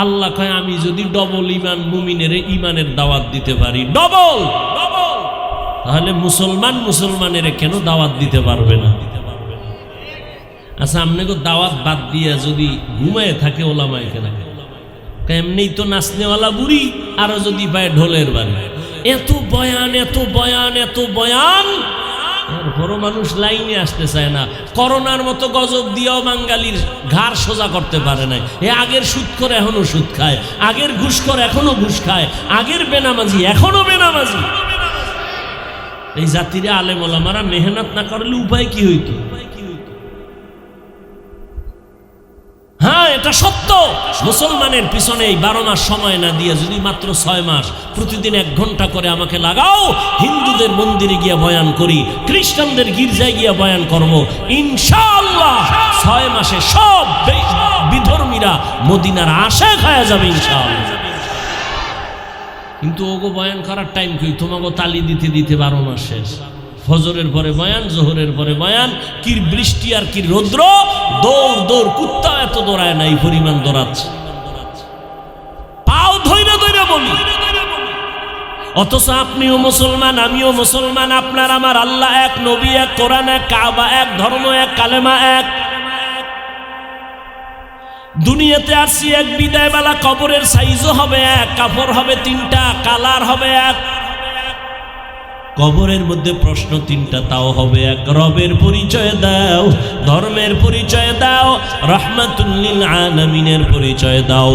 আল্লাহ কয়, আমি যদি ডবল ঈমান মুমিনের ঈমানের দাওয়াত দিতে পারি, ডবল, তাহলে মুসলমানের কেন দাওয়াত দিতে পারবে না? আচ্ছা, আপনাকে দাওয়াত বাদ দিয়া যদি ঘুমায় থাকে ওলামায়ে কেরাম, এমনি তো নাচনেওয়ালা বুড়ি, আরো যদি পায় ঢোলের বাড়ি। এত বয়ান, এত বয়ান, এত বয়ান, এরপরও মানুষ লাইনে আসতে চায় না। করোনার মতো গজব দিয়েও বাঙালির ঘাড় সোজা করতে পারে নাই। এ আগের সুদ করে এখনো সুদ খায়, আগের ঘুষ করে এখনো ঘুষ খায়, আগের বেনামাজি এখনো বেনামাজি। এই জাতিরে আলেম ওলামারা মেহনত না করলে উপায় কি হইতো? হ্যাঁ, এটা সত্য। মুসলমানের পিছনে এই 12 মাস সময় না দিয়ে যদি মাত্র 6 মাস প্রতিদিন 1 ঘন্টা করে আমাকে লাগাও, হিন্দুদের মন্দিরে গিয়ে বয়ান করি, খ্রিস্টানদের গির্জায় গিয়ে বয়ান করব, ইনশাআল্লাহ 6 মাসে সব বিধর্মীরা মদিনার আশায় খায়া যাবে ইনশাআল্লাহ। কিন্তু ওগো বয়ান করার টাইম কই? তোমাকে তালি দিতে দিতে 12 মাস শেষ। ফজরের পরে বয়ান, জোহরের পরে বয়ান, কি বৃষ্টি আর কি রৌদ্র, দৌড় দৌড়, কুত্তা এত দৌড়ায় না, এই পরিমাণ দৌড়াচ্ছে, পাও ধইরা ধইরা বলি। অথচ আপনিও মুসলমান, আমিও মুসলমান, আপনার আমার আল্লাহ এক, নবী এক, কোরআন এক, কাবা এক, ধর্ম এক, কালেমা এক। দুনিয়াতে আসছি এক, বিদায় বেলা কবরের সাইজও হবে এক, কাপড় হবে 3টা, কালার হবে এক, কবরের মধ্যে প্রশ্ন 3টা, তাও হবে এক। রবের পরিচয় দাও, ধর্মের পরিচয় দাও, রাহমাতুল লিল আলামিনের পরিচয় দাও।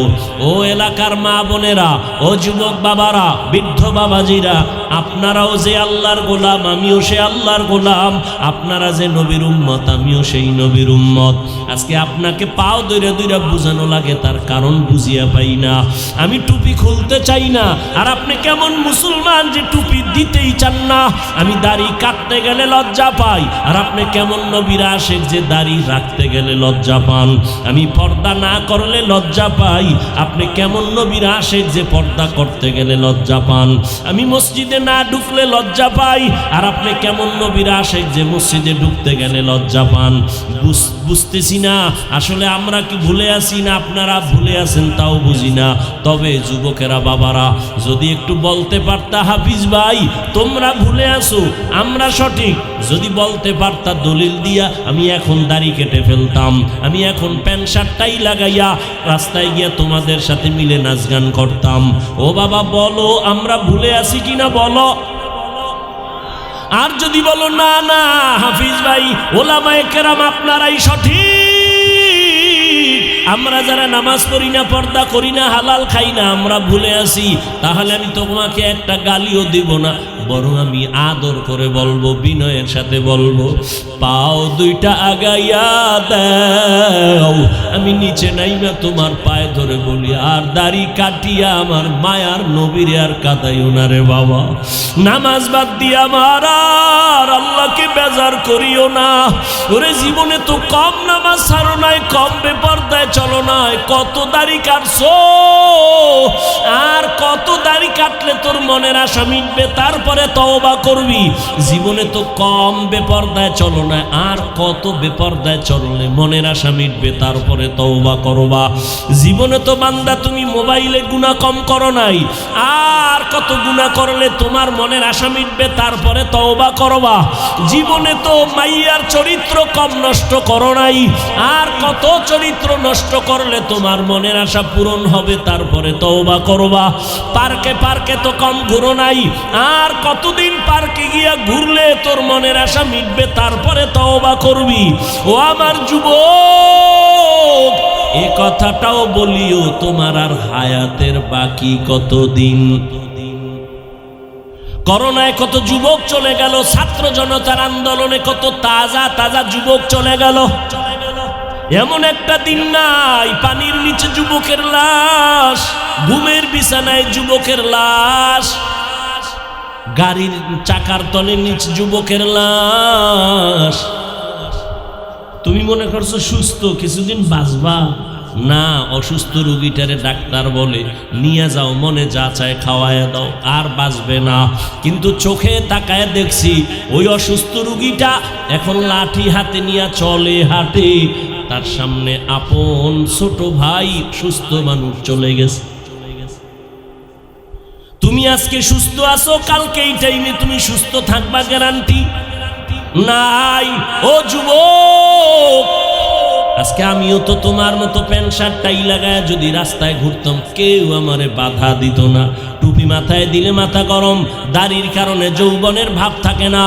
ও এলাকার মা বোনেরা, ও যুবক বাবারা, বৃদ্ধ বাবাজিরা, আপনারাও যে আল্লাহর গোলাম, আমিও সে আল্লাহর গোলাম। আপনারা যে নবীর উম্মত, আমিও সেই নবীর উম্মত। আজকে আপনাকে পাও দইরা দইরা বুঝানো লাগে, তার কারণ বুঝিয়া পাই না। আমি টুপি খুলতে চাই না, আর আপনি কেমন মুসলমান যে টুপি দিতেই চান না। আমি দাড়ি কাটতে গেলে লজ্জা পাই, আর আপনি কেমন নবীর আশিক যে দাড়ি রাখতে গেলে লজ্জা পান। আমি পর্দা না করলে লজ্জা পাই, আপনি কেমন নবীর আশিক যে পর্দা করতে গেলে লজ্জা পান। আমি মসজিদে না ঢুকলে লজ্জা পাই, আর আপনি কেমন নবীর আশিক যে মসজিদে ঢুকতে গেলে লজ্জা পান। বুঝতেছি না আসলে আমরা কি ভুলে আছি না আপনারা ভুলে আছেন তাও বুঝি না। তবে যুবকেরা, বাবারা, যদি একটু বলতে পারতা হাফিজ ভাই তোমরা ভুলে আসো, আমরা সঠিক, যদি বলতে পারতা দলিল দিয়া, আমি এখন দাড়ি কেটে ফেলতাম, আমি এখন প্যান্ট শার্টটাই লাগাইয়া রাস্তায় গিয়া তোমাদের সাথে মিলে নাচ গান করতাম। ও বাবা বলো, আমরা ভুলে আছি কিনা বলো। আর যদি বলো না না হাফিজ ভাই, ওলামায়ে কেরাম আপনারাই সঠিক, আমরা যারা নামাজ পড়ি না, পর্দা করি না, হালাল খাই না, আমরা ভুলে আছি, তাহলে আমি তোমাকে একটা গালিও দিব না, বরং আমি আদর করে বলবো, বিনয়ের সাথে বলবো, পাও 2টা আগাইয়া দাও। আমি নিচে নাইমা তোমার পায়ে ধরে বলি, আর দাড়ি কাটিয়া আমার মায়ার নবীরে আর কাদাইও না রে বাবা। নামাজ বাদ দিয়ে আমার আর আল্লাহকে বেজার করিও না। ওরে জীবনে তো কম নামাজ ছাড়ো নাই, কম বেপরদায় চলো নাই, কত দাড়ি কাটছো, আর কত দাড়ি কাটলে তোর মনের আশা মিটবে, তারপরে তওবা করবি। জীবনে তো কম বেপরদায় চলো না, আর কত বেপরদায় চললে মনের আশা মিটবে, তারপরে তওবা করবা। জীবনে তো বান্দা তুমি মোবাইলে গুনাহ কম করো নাই, আর কত গুনাহ করলে তোমার মনের আশা মিটবে, তারপরে তওবা করবা। জীবনে তো মাইয়ার চরিত্র কম নষ্ট করো নাই, আর কত চরিত্র নষ্ট করলে তোমার মনের আশা পূরণ হবে, তারপরে তওবা করবা। পার্কে পার্কে তো কম ঘুরো নাই, আর কতদিন পার্কে গিয়া ঘুরলে তোর মনের আশা মিটবে, তারপরে তওবা করবি। ও আমার যুবক, এ কথাটাও বলিও, তোমার আর হায়াতের বাকি কতদিন। করোনায় কত যুবক চলে গেল, ছাত্র জনতার আন্দোলনে কত তাজা তাজা যুবক চলে গেল। এমন একটা দিন নাই পানির নিচে যুবকের লাশ, ঘুমের বিছানায় যুবকের লাশ, গাড়ির চাকার তলে নিচে যুবকের লাশ। তুমি মনে করছো সুস্থ, কিছুদিন বাঁচবা না। অসুস্থ রোগীটারে ডাক্তার বলে নিয়ে যাও, মনে যা চায় খাওয়ায় দাও, আর বাঁচবে না। কিন্তু চোখে তাকায় দেখছি ওই অসুস্থ রোগীটা এখন লাঠি হাতে নিয়ে চলে, হাঁটে, তার সামনে আপন ছোট ভাই সুস্থ মানুষ চলে গেছে। তুমি আজকে সুস্থ আছো, কালকে এই টাইমে তুমি সুস্থ থাকবা গ্যারান্টি নাই। ও যুবক, আজকে আমিও তো তোমার মতো প্যান্ট শার্ট টাই লাগায় যদি রাস্তায় ঘুরতাম, কেউ আমারে বাধা দিত না। টুপি মাথায় দিলে মাথা গরম, দাড়ির কারণে যৌবনের ভাব থাকে না।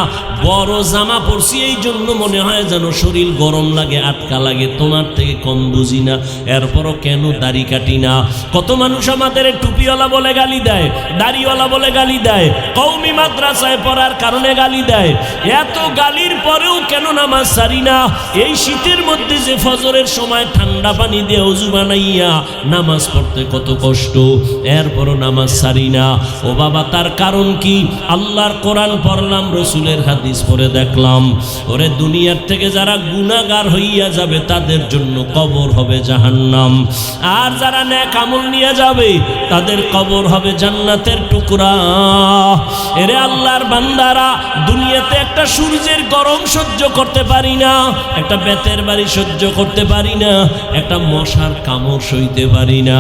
বড় জামা পরছি এই জন্য মনে হয় যেন শরীর গরম লাগে, আটকা লাগে। তোমার থেকে কম বুঝি না, এরপরও কেন দাড়ি কাটি না? কত মানুষ আমাদের টুপিওয়ালা বলে গালি দেয়, দাড়িওয়ালা বলে গালি দেয়, কওমি মাদ্রাসায় পড়ার কারণে গালি দেয়। এত গালির পরেও কেন নামাজ সারি না? এই শীতের মধ্যে যে ফজরের সময় ঠান্ডা পানি দিয়ে ওযু বানাইয়া নামাজ পড়তে কত কষ্ট, এরপরও নামাজ সারি না। ও বাবা, তার কারণ কি? আল্লাহর কোরআন পড়লাম, রসুলের হাদিস পড়ে দেখলাম, ওরে দুনিয়ার থেকে যারা গুনাহগার হইয়া যাবে তাদের জন্য কবর হবে জাহান্নাম, আর যারা নেক আমল নিয়ে যাবে তাদের কবর হবে জান্নাতের টুকরা। এরে আল্লাহর বান্দারা, দুনিয়াতে একটা সূর্যের গরম সহ্য করতে পারি না, একটা বেতের বাড়ি সহ্য করতে পারি না, একটা মশার কামড় সইতে পারি না।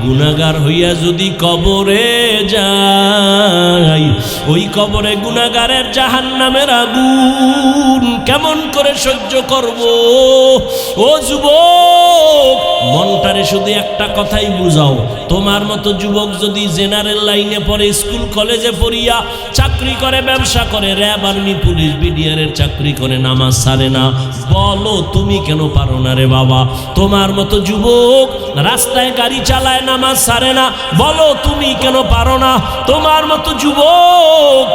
গুনাহগার হইয়া যদি কবরে যাই, ওই কবরে গুনাহগারের জাহান্নামের আগুন কেমন করে সহ্য করব? ও যুবক, মনটারে শুধু একটা কথাই বুঝাও, তোমার মতো যুবক যদি জেনারেল লাইনে পড়ে, স্কুল কলেজে পড়িয়া চাকরি করে, ব্যবসা করে, র্যাব, আর্মি, পুলিশ, বিডিআরের চাকরি করে, নামাজ ছাড়ে না, বলো তুমি কেন পারো না রে বাবা? তোমার মতো যুবক রাস্তায় গাড়ি চালায়, নামাজ ছাড়ে না, বলো তুমি কেন পারো না? তোমার মতো যুবক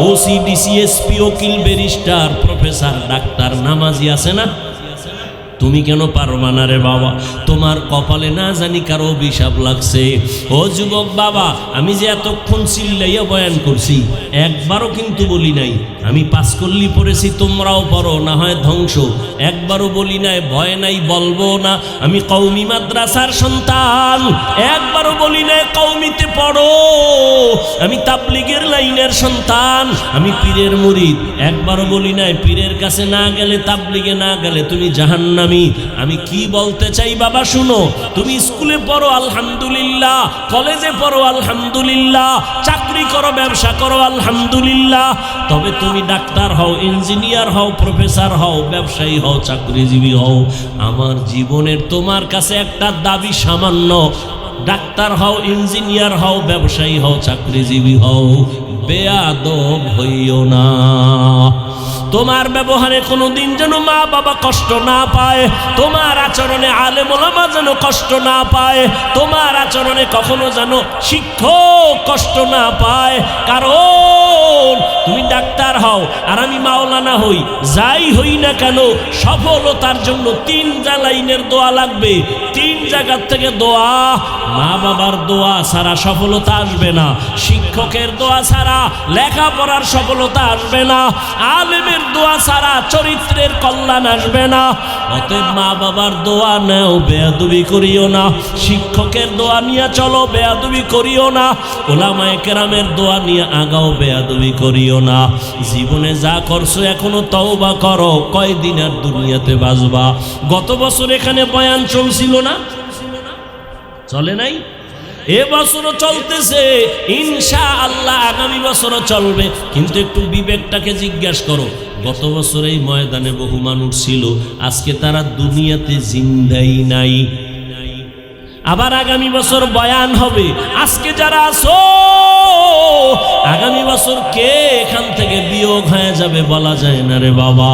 ওসি, ডিসি, এসপি, উকিল, ব্যারিস্টার, প্রফেসর, ডাক্তার, নামাজি আছে না, তুমি কেন পারবা না রে বাবা? তোমার কপালে না জানি কারো অভিশাপ লাগছে। ও যুবক বাবা, আমি যে এতক্ষণ চিল্লাইয়া বয়ান করছি, একবারও কিন্তু বলি নাই আমি পাঁচকল্লি পড়েছি, তোমরাও পড়ো, না হয় ধ্বংস। একবারও বলি নাই ভয় নাই, বলবো না আমি কওমি মাদ্রাসার সন্তান। একবারও বলি নাই কওমিতে পড়ো, আমি তাবলীগের লাইনের সন্তান, আমি পীরের মুরিদ। একবারও বলি নাই পীরের কাছে না গেলে, তাবলীগে না গেলে তুমি জাহান্নামী। আমি কি বলতে চাই বাবা শুনো, তুমি স্কুলে পড়ো আলহামদুলিল্লাহ, কলেজে পড়ো আলহামদুলিল্লাহ, চাকরি করো, ব্যবসা করো আলহামদুলিল্লাহ, তবে তুমি ডাক্তার হও, ইঞ্জিনিয়ার হও, প্রফেসর হও, ব্যবসায়ী হও, চাকরিজীবী হও। আমার জীবনের তোমার কাছে একটা দাবি সামান্য, ডাক্তার হও, ইঞ্জিনিয়ার হও, ব্যবসায়ী হও, চাকরিজীবী হও, বেয়াদব হইও না। তোমার ব্যবহারে কোনোদিন যেন মা বাবা কষ্ট না পায়, তোমার আচরণে আলেম ওলামা যেন কষ্ট না পায়, তোমার আচরণে কখনো যেন শিক্ষক কষ্ট না পায়। কারণ তুমি ডাক্তার হও আর আমি মাওলানা হই, যাই হই না কেন, সফলতার জন্য 3 লাইনের দোয়া লাগবে, 3 জায়গার থেকে দোয়া। মা বাবার দোয়া ছাড়া সফলতা আসবে না, শিক্ষকের দোয়া ছাড়া লেখাপড়ার সফলতা আসবে না, আলেমের দোয়া ছাড়া চরিত্রের কল্যাণ আসবে না। অতএব মা বাবার দোয়া নাও, বেয়াদবি করিও না, শিক্ষকের দোয়া নিয়ে চলো, বেয়াদবি করিও না, ওলামায়ে কেরামের দোয়া নিয়ে আগাও, বেয়াদবি করিও না। জীবনে যা করছো এখনো তওবা করো, কয়দিন আর দুনিয়াতে বাঁচবা? গত বছর এখানে বয়ান চলছিল না, চলে নাই? এবছরও চলতেছে, ইনশাআল্লাহ আগামী বছরও চলবে। কিন্তু একটু বিবেকটাকে জিজ্ঞাসা করো, গত বছর এই ময়দানে বহু মানুষ ছিল, আজকে তারা দুনিয়াতে জিন্দাই নাই। আবার আগামী বছর বয়ান হবে, আজকে যারা আছো আগামী বছর কে এখান থেকে বিয়োগ হয়ে যাবে বলা যায় না রে বাবা।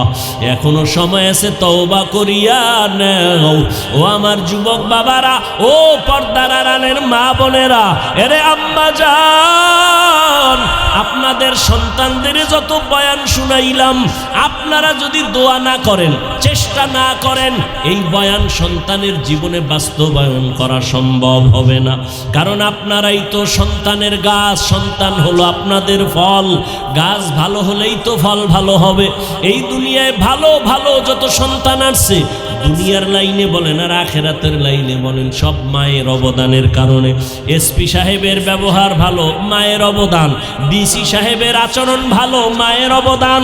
এখনো সময় আছে, তওবা করিয়া নাও। ও আমার যুবক বাবারা, ও পর্দার আড়ালের মা বোনেরা, এরে আম্মা জান, আপনাদের সন্তানদের যত বয়ান শুনাইলাম, আপনারা যদি দোয়া না করেন, চেষ্টা না করেন, এই বয়ান সন্তানের জীবনে বাস্তবায়ন করা সম্ভব হবে না। কারণ আপনারাই তো সন্তানের গাছ, সন্তান হলো আপনাদের ফল। গাছ ভালো হলেই তো ফল ভালো হবে। এই দুনিয়ায় ভালো ভালো যত সন্তান আসছে, দুনিয়ার লাইনে বলেন আর আখেরাতের লাইনে বলেন, সব মায়ের অবদানের কারণে। এসপি সাহেবের ব্যবহার ভালো, মায়ের অবদান। ডিসি সাহেবের আচরণ ভালো, মায়ের অবদান।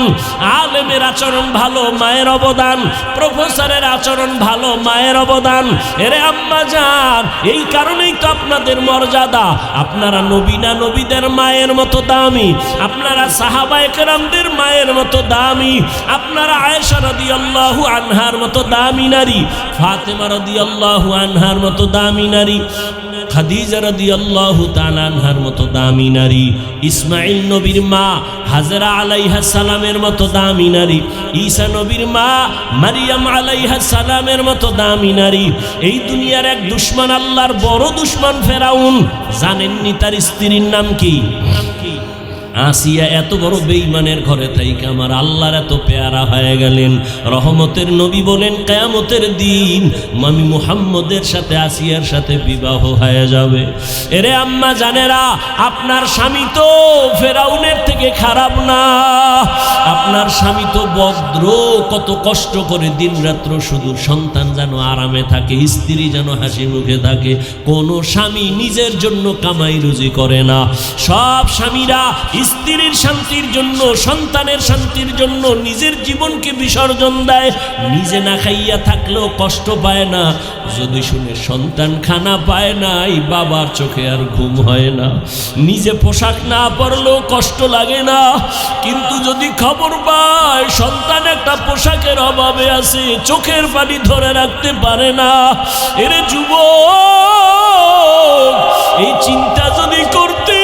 আলেমের আচরণ ভালো, মায়ের অবদান। প্রফেসরের আচরণ ভালো, মায়ের অবদান। এরে আম্মা জান, এই কারণেই তো আপনাদের মর্যাদা। আপনারা নবী না নবীদের মায়ের মতো দামি, আপনারা সাহাবায়ে কেরামদের মায়ের মতো দামি, আপনারা আয়েশা রাদিয়াল্লাহু আনহার মতো দামি নারী, ফাতেমা রাদিয়াল্লাহু আনহার মতো দামি নারী, খাদিজা রাদিয়াল্লাহু তাআলা আনহার মতো দামি নারী, ইসমাইল নবীর মা হাজরা আলাইহা সালামের মতো দামি নারী, ঈসা নবীর মা মারিয়াম আলাইহা সালামের মতো দামি নারী। এই দুনিয়ার এক দুশমন, আল্লাহর বড় দুশমন ফেরাউন, জানেননি তার স্ত্রীর নাম কি? আসিয়া এত বড় বেঈমানের ঘরে থাইকে আমার আল্লাহর এত পেয়ারা হয়ে গেলেন। রহমতের নবী বলেন কিয়ামতের দিন আমি মুহাম্মদের সাথে আসিয়ার সাথে বিবাহ হয়ে যাবে। এরে আম্মা জানেরা, আপনার স্বামী তো ফেরাউনের থেকে খারাপ না, আপনার স্বামী তো ভদ্র। কত কষ্ট করে দিনরাত্র শুধু সন্তান যেন আরামে থাকে, স্ত্রী যেন হাসি মুখে থাকে। কোনো স্বামী নিজের জন্য কামাই রুজি করে না। সব স্বামীরা স্ত্রীর শান্তির জন্য, সন্তানের শান্তির জন্য নিজের জীবনকে বিসর্জন দেয়। নিজে না খাইয়া থাকলেও কষ্ট পায় না, যদি শুনে সন্তান খানা পায় না, এই বাবার চোখে আর ঘুম হয় না। নিজে পোশাক না পরলেও কষ্ট লাগে না, কিন্তু যদি খবর পায় সন্তান একটা পোশাকের অভাবে আছে, চোখের পানি ধরে রাখতে পারে না। এরে যুবক, এই চিন্তা যদি করতে,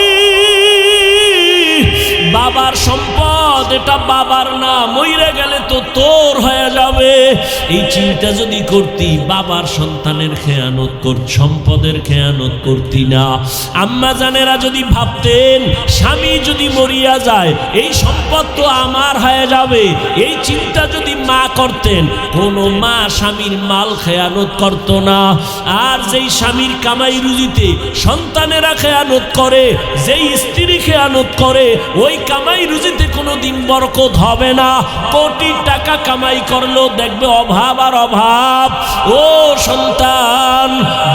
বাবার সম্পদ এটা বাবার না, মইরা গেলে তো তোর হয়ে যাবে, এই চিন্তা যদি করতি, বাবার সন্তানের খেয়ানত সম্পদের খেয়ানত করতি না। আম্মা জানেরা যদি ভাবতেন স্বামী যদি মরিয়া যায় এই সম্পদ তো আমার হয়ে যাবে, এই চিন্তা যদি মা করতেন, কোনো মা স্বামীর মাল খেয়ানত করত না। আর যেই স্বামীর কামাই রুজিতে সন্তানেরা খেয়ানত করে, যেই স্ত্রী খেয়ানত করে, ওই কামাই রুজিতে কোনোদিন বরকত হবে না। কোটি টাকা কামাই করলেও দেখবে অভাব আর অভাব। ও সন্তান,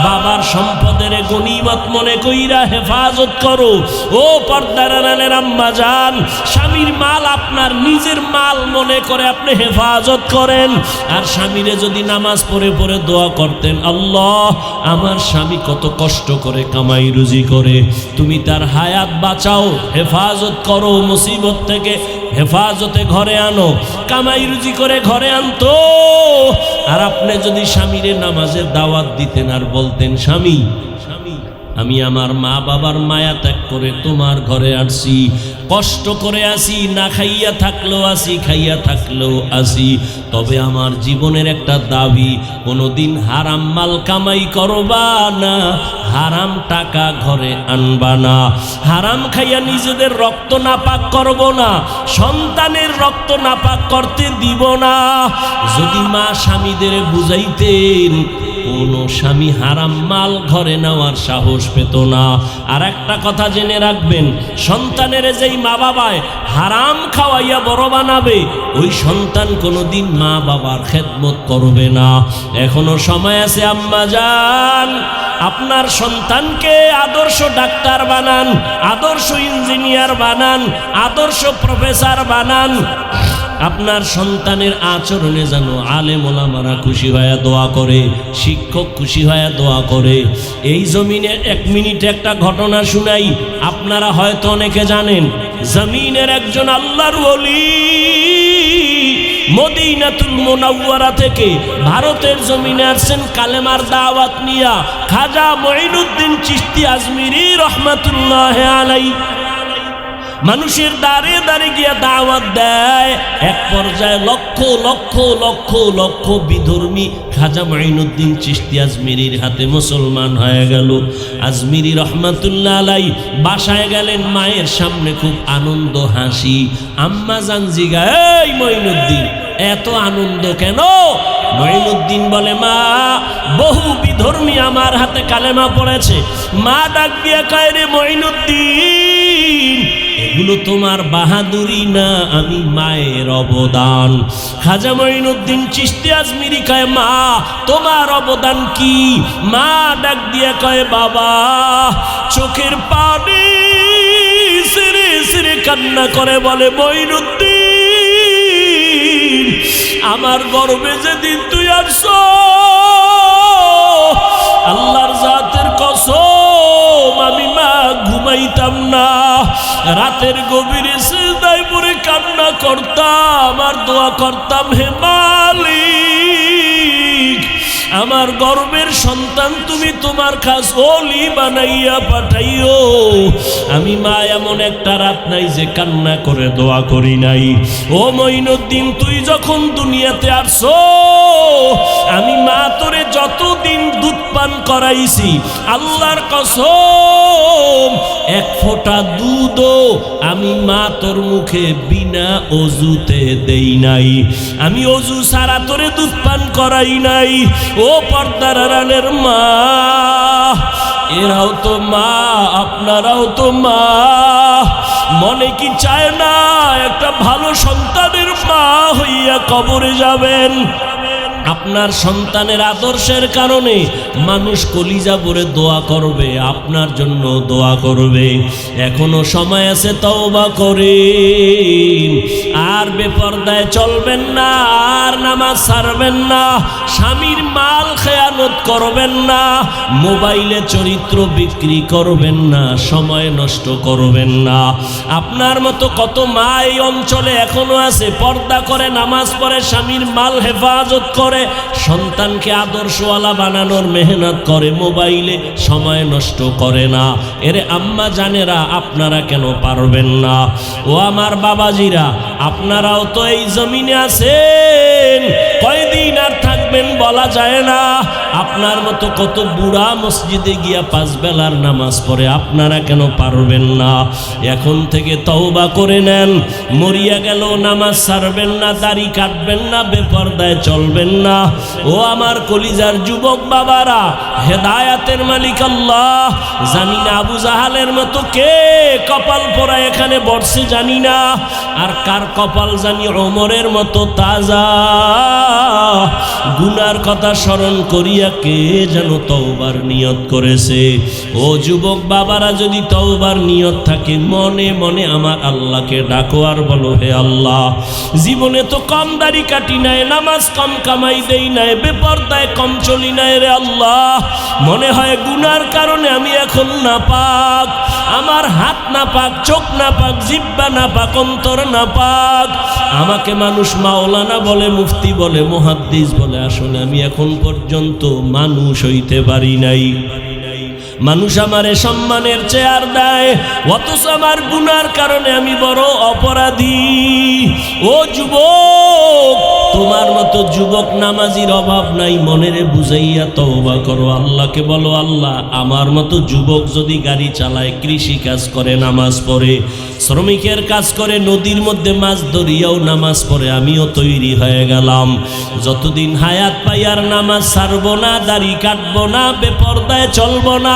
বাবার সম্পদের গনিমত মনে কইরা হেফাজত করো। ও পর্দার আড়ালের আম্মা জান, স্বামীর মাল আপনার নিজের মাল মনে করে আপনি হেফাজত করেন। আর স্বামীরে যদি নামাজ পড়ে পড়ে দোয়া করতেন, আল্লাহ আমার স্বামী কত কষ্ট করে কামাই রুজি করে, তুমি তার হায়াত বাঁচাও, হেফাজত করো, মুসিবত থেকে হেফাজতে ঘরে আনো। কামাই রুজি করে ঘরে আনতো। আর আপনি যদি স্বামীরে নামাজের দাওয়াত দিতেন আর বলতেন, স্বামী আমি আমার মা বাবার মায়া ত্যাগ করে তোমার ঘরে আসছি, কষ্ট করে আসি, না খাইয়া থাকলেও আসি, খাইয়া থাকলেও আসি, তবে আমার জীবনের একটা দাবি, কোনোদিন হারাম মাল কামাই করবা না, হারাম টাকা ঘরে আনবা না, হারাম খাইয়া নিজেদের রক্ত নাপাক করব না, সন্তানের রক্ত নাপাক করতে দিব না। যদি মা স্বামীদের বুঝাইতেন, কোন স্বামী হারাম মাল ঘরে নেওয়ার সাহস পেত না। আর একটা কথা জেনে রাখবেন, সন্তানের যেই মা বাবায় হারাম খাওয়াইয়া বড় বানাবে, ওই সন্তান কোনোদিন মা বাবার খেদমত করবে না। এখনো সময় আছে আম্মা জান, আপনার সন্তানকে আদর্শ ডাক্তার বানান, আদর্শ ইঞ্জিনিয়ার বানান, আদর্শ প্রফেসর বানান। আপনার সন্তানের আচরণে যেন আলেম ওলামারা খুশি হয়ে দোয়া করে, শিক্ষক খুশি হয়ে দোয়া করে। এই জমিনে এক মিনিটে একটা ঘটনা শুনাই, আপনারা হয়তো অনেকে জানেন। জমিনের একজন আল্লাহর ওলি মদিনাতুল মুনাওয়ারা থেকে ভারতের জমিনে আসছেন কালেমার দাওয়াত নিয়া। খাজা মঈনুদ্দিন চিশতি আজমিরি রহমাতুল্লাহ আলাইহি মানুষের দাঁড়ে দাঁড়ে গিয়া দাওয়াত দেয়। এক পর্যায়ে লক্ষ লক্ষ লক্ষ লক্ষ বিধর্মী খাজা মঈনুদ্দিন চিশতি আজমিরির হাতে মুসলমান হয়ে গেল। আজমিরি রহমাতুল্লাহ আলাই বাসায় গেলেন, মায়ের সামনে খুব আনন্দ হাসি। আম্মা জান জিগা, এই মঈনুদ্দিন এত আনন্দ কেন? মঈনুদ্দিন বলে, মা বহু বিধর্মী আমার হাতে কালেমা পড়েছে। মা ডাক দিয়া কয়, রে মঈনুদ্দিন এগুলো তোমার বাহাদুরি না, আমি মায়ের অবদান। খাজা মঈনুদ্দিন চিশতি আজমিরি কয়, মা তোমার অবদান কি? মা ডাক দিয়া কয়, বাবা চোখের পানি সিরে সিরে কান্না করে বলে, মঈনুদ্দিন আমার গর্বে যেদিন তুই আসছ, আল্লাহর জাতের কসম আমি মা ঘুমাইতাম না, রাতের গভীরে সিজদায় পড়ে কান্না করতাম আর দোয়া করতাম, হে মালিক আমার গর্বের সন্তান তুমি তোমার খাস ওলি বানাইয়া পাঠাইও। আমি মা এমন একটা রাত নাই যে কান্না করে দোয়া করি নাই। ও মঈনুদ্দিন, তুই যখন দুনিয়াতে আসছো আমি মা তোরে যতদিন দুধ পান করাইছি আল্লাহর কসম এক ফোঁটা দুধও আমি মা তোর মুখে বিনা অজুতে দেই নাই। আমি অজু ছাড়া তোরে দুধ পান করাই নাই। ও পর্দার আড়ালের মা, এরাও তো মা, আপনারাও তো মা। মনে কি চায় না একটা ভালো সন্তানের মা হইয়া কবরে যাবেন? আপনার সন্তানের আদর্শের কারণে মানুষ কলিজা ভরে দোয়া করবে, আপনার জন্য দোয়া করবে। এখনো সময় আছে, তওবা করেন। আর বেপরদায় চলবেন না, আর নামাজ ছাড়বেন না, স্বামীর মাল খেয়ানত করবেন না, মোবাইলে চরিত্র বিক্রি করবেন না, সময় নষ্ট করবেন না। আপনার মতো কত মা এই অঞ্চলে এখনো আছে, পর্দা করে, নামাজ পড়ে, স্বামীর মাল হেফাজত করে, সন্তানকে আদর্শওয়ালা বানানোর মেহনত করে, মোবাইলে সময় নষ্ট করে না। এরে আম্মা জানেরা, আপনারা কেন পারবেন না? ও আমার বাবাজিরা, আপনারাও তো এই জমিনে আছেন, কয়দিন আর থাকবেন বলা যায় না। আপনার মতো কত বুড়া মসজিদে গিয়া 5 বেলার নামাজ পড়ে, আপনারা কেন পারবেন না? এখন থেকে তওবা করে নেন। মরিয়া গেল নামাজ ছাড়বেন না, দাড়ি কাটবেন না, বেপরদায় চলবেন না। ও আমার কলিজার যুবক বাবারা, হেদায়াতের মালিক আল্লাহ। জানি না আবু জাহালের মতো কে কপাল পোড়া এখানে বসে জানি না, আর কার কপাল জানি ওমরের মতো তাজা। গুনার কথা স্মরণ করিয়া কে যেন তওবার নিয়ত করেছে। ও যুবক বাবারা, যদি তওবার নিয়ত থাকে, মনে মনে আমার আল্লাহকে ডাকো আর বলো, হে আল্লাহ, জীবনে তো কম দাড়ি কাটি নাই, নামাজ কম কামাই দেই নাই, বেপরদায় কম চলি নাই রে আল্লাহ। মনে হয় গুনার কারণে আমি এখন নাপাক, আমার হাত নাপাক, চোখ নাপাক, জিহ্বা নাপাক, অন্তর নাপাক। আমাকে মানুষ মাওলানা বলে, মুফতি বলে, মুহাদ্দিস বলে, আসলে আমি এখন পর্যন্ত মানুষ হইতে পারি নাই। মানুষ আমারে সম্মানের চেয়ার দেয়, অথচ আমার গুনার কারণে আমি বড় অপরাধী। ও যুবক, তোমার মতো যুবক নামাজির অভাব নাই, মনেরে বুঝাইয়া তওবা করো। আল্লাহকে বলো, আল্লাহ, আমার মতো যুবক যদি গাড়ি চালায়, কৃষি কাজ করে, নামাজ পড়ে, শ্রমিকের কাজ করে, নদীর মধ্যে মাছ ধরিয়াও নামাজ পড়ে, আমিও তৈরি হয়ে গেলাম। যতদিন হায়াত পাই আর নামাজ ছাড়বো না, দাড়ি কাটবো না, বেপরদায় চলবো না,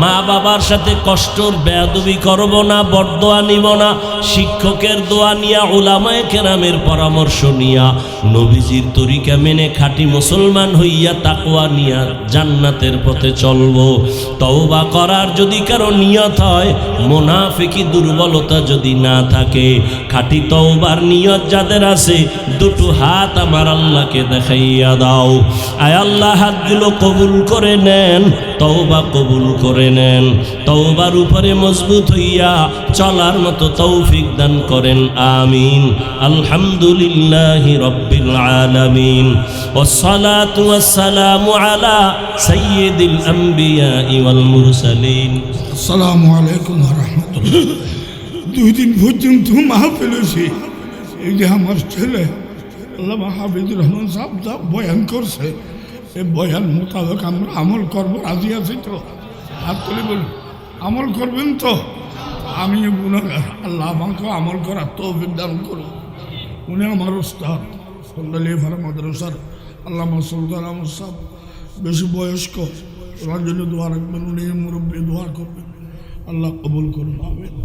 মা বাবার সাথে কষ্টর বেয়াদবি করব না, বরদোয়া নিব না, শিক্ষকের দোয়া নিয়া, উলামায়ে কেরামের পরামর্শ নিয়া, নবীজির তরিকা মেনে খাঁটি মুসলমান হইয়া তাকওয়া নিয়া জান্নাতের পথে চলবো। তওবা করার যদি কারো নিয়ত হয়, মুনাফিকি দুর্বলতা যদি না থাকে, খাঁটি তওবার নিয়ত যাদের আছে, দুটো হাত আমার আল্লাহকে দেখাইয়া দাও। আয় আল্লাহ, হাতগুলো কবুল করে নেন, তওবা কবুল করে নেন, তওবার উপরে মজবুত হইয়া চলার মতো তৌফিক দান করেন, আমিন। আলহামদুলিল্লাহি রাব্বিল আলামিন, ওয়াসসালাতু ওয়াসসালামু আলা সাইয়্যিদিল আম্বিয়া ওয়াল মুরসালিন। আসসালামু আলাইকুম ওয়া রাহমাতুল্লাহ। 2 দিন পর্যন্ত মাহফিল হয়েছে। এই যে আমার ছেলে আল্লামা হাবিবুর রহমান সাহেব যা বয়ান করছে, এই বয়ান মোতাবেক আমরা আমল করব, রাজি আছি তো? হাত তুলে বলুন, আমল করবেন তো? আমি গুনাহগার, আল্লাহ আমাকে আমল করার তৌফিক দান করুন। উনি আমার উস্তাদ, সল্লাল্লাহু মাদ্রাসার আল্লামা সুলতান আহমদ সাহেব, বেশি বয়স্ক, ওনার জন্য দোয়া রাখবেন, উনি মুরব্বী, দোয়া করবেন, আল্লাহ কবুল করুন, আমিন।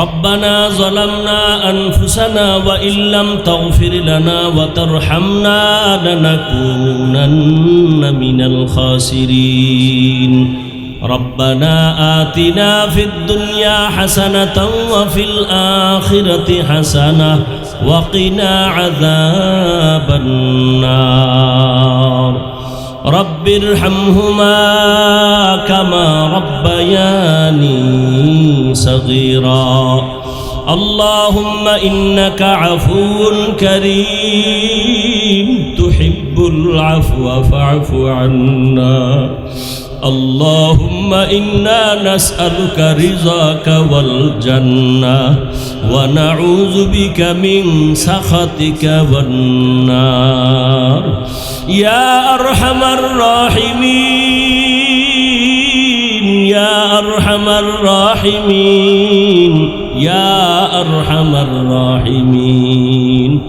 ربنا ظلمنا أنفسنا وإن لم تغفر لنا وترحمنا لنكونن من الخاسرين. ربنا آتنا في الدنيا حسنة وفي الآخرة حسنة وقنا عذاب النار. رب ارحمهما كما ربياني صغيرا. اللهم إنك عفو كريم تحب العفو فاعف عنا اللهم إنا نسألك رضاك والجنة ونعوذ بك من سخطك والنار يا أرحم الراحمين يا أرحم الراحمين يا أرحم الراحمين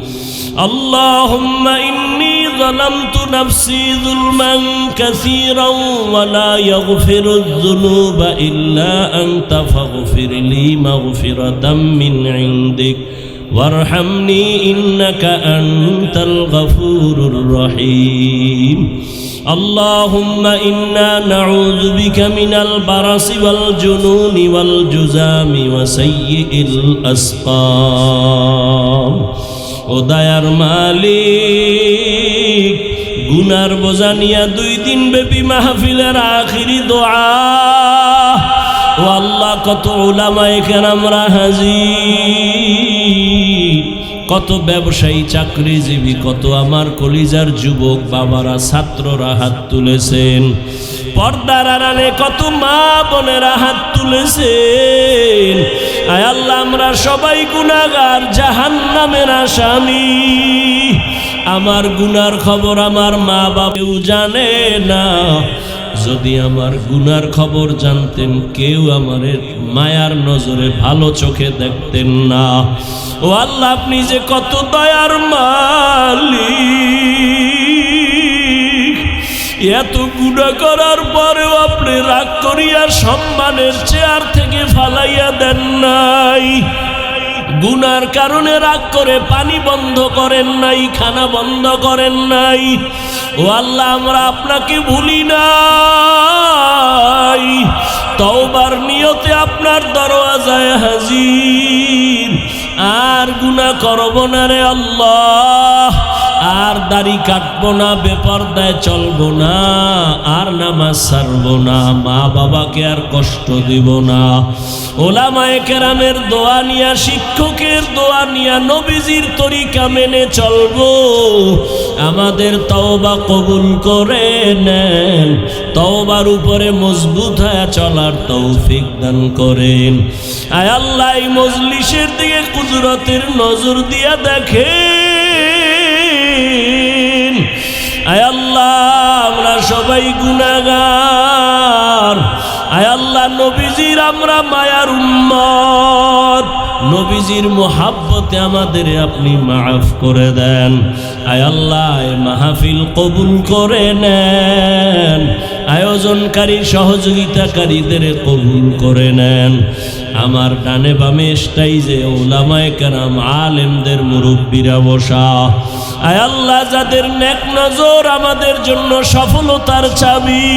اللهم إني ظلمت نفسي ظلما كثيرا ولا يغفر الذنوب إلا أنت فاغفر لي مغفرة من عندك وارحمني إنك أنت الغفور الرحيم اللهم إنا نعوذ بك من البرص والجنون والجذام وسيء الأسقام ও দয়ার মালিক গুনার বোঝা নিয়ে 2 দিন ব্যাপী মাহফিলের আখিরি দোয়া ও আল্লাহ কত উলামায়ে কেরামরা হাজির কত ব্যবসায়ী চাকরিজীবী কত আমার কলিজার যুবক বাবারা ছাত্ররা হাত তুলেছেন পর্দার আড়ালে কত মা বোনেরা হাত তুলেছেন আয় আল্লাহ আমরা সবাই গুনাহগার জাহান্নামের আসামি আমার গুনার খবর আমার মা বাবাও জানে না যদি আমার গুনার খবর জানতেন কেউ আমারে মায়ার নজরে ভালো চোখে দেখতেন না ও আল্লাহ আপনি যে কত দয়ার মালিক এত গুনাহ করার পরেও আপনি রাগ করিয়া সম্মানের চেয়ার থেকে ফালাইয়া দেন নাই গুনার কারণে রাগ করে পানি বন্ধ করেন নাই খানা বন্ধ করেন নাই ও আল্লাহ আমরা আপনাকে ভুলি নাই তওবার নিয়তে আপনার দরওয়াজায় হাজির আর গুনাহ করব না রে আল্লাহ আর দাড়ি কাটবো না বেপরদায় চলবো না আর নামাজ ছাড়বো না মা বাবাকে আর কষ্ট দিব না ওলামায়ে কেরামের দোয়া নিয়া শিক্ষকের দোয়া নিয়া নবীজির তরিকা মেনে চলবো আমাদের তওবা কবুল করে নেন তওবার উপরে মজবুত হয়ে চলার তৌফিক দান করেন আয় আল্লাহ এই মজলিসের দিকে কুদরতের নজর দিয়া দেখেন আয় আল্লাহ আমরা সবাই গুনাহগার আয় আল্লাহ নবীজির আমরা মায়ার উম্মত নবীজির মোহাব্বতে আমাদের আপনি মাফ করে দেন আয় আল্লাহ এই মাহফিল কবুল করে নেন আয়োজনকারী সহযোগিতাকারীদের কবুল করে নেন আমার ডানে বামে স্টাইজে উলামায়ে কেরাম আলেমদের মুরব্বিরা বসা আয় আল্লাহ যাদের নেক নজর আমাদের জন্য সফলতার চাবি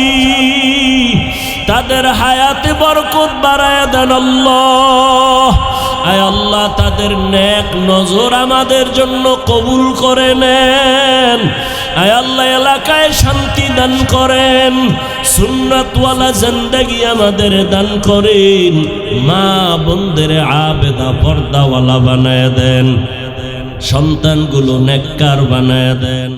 তাদের হায়াতে বরকত বাড়ায়া দেন আল্লাহ আয় আল্লাহ তাদের নেক নজর আমাদের জন্য কবুল করে নেন আয় আল্লাহ এলাকায় শান্তি দান করেন সুন্নাতওয়ালা জিন্দেগি আমাদের দান করেন মা বোনদের আবেদা পর্দাওয়ালা বানায় দেন সন্তানগুলো নেককার বানায় দেন।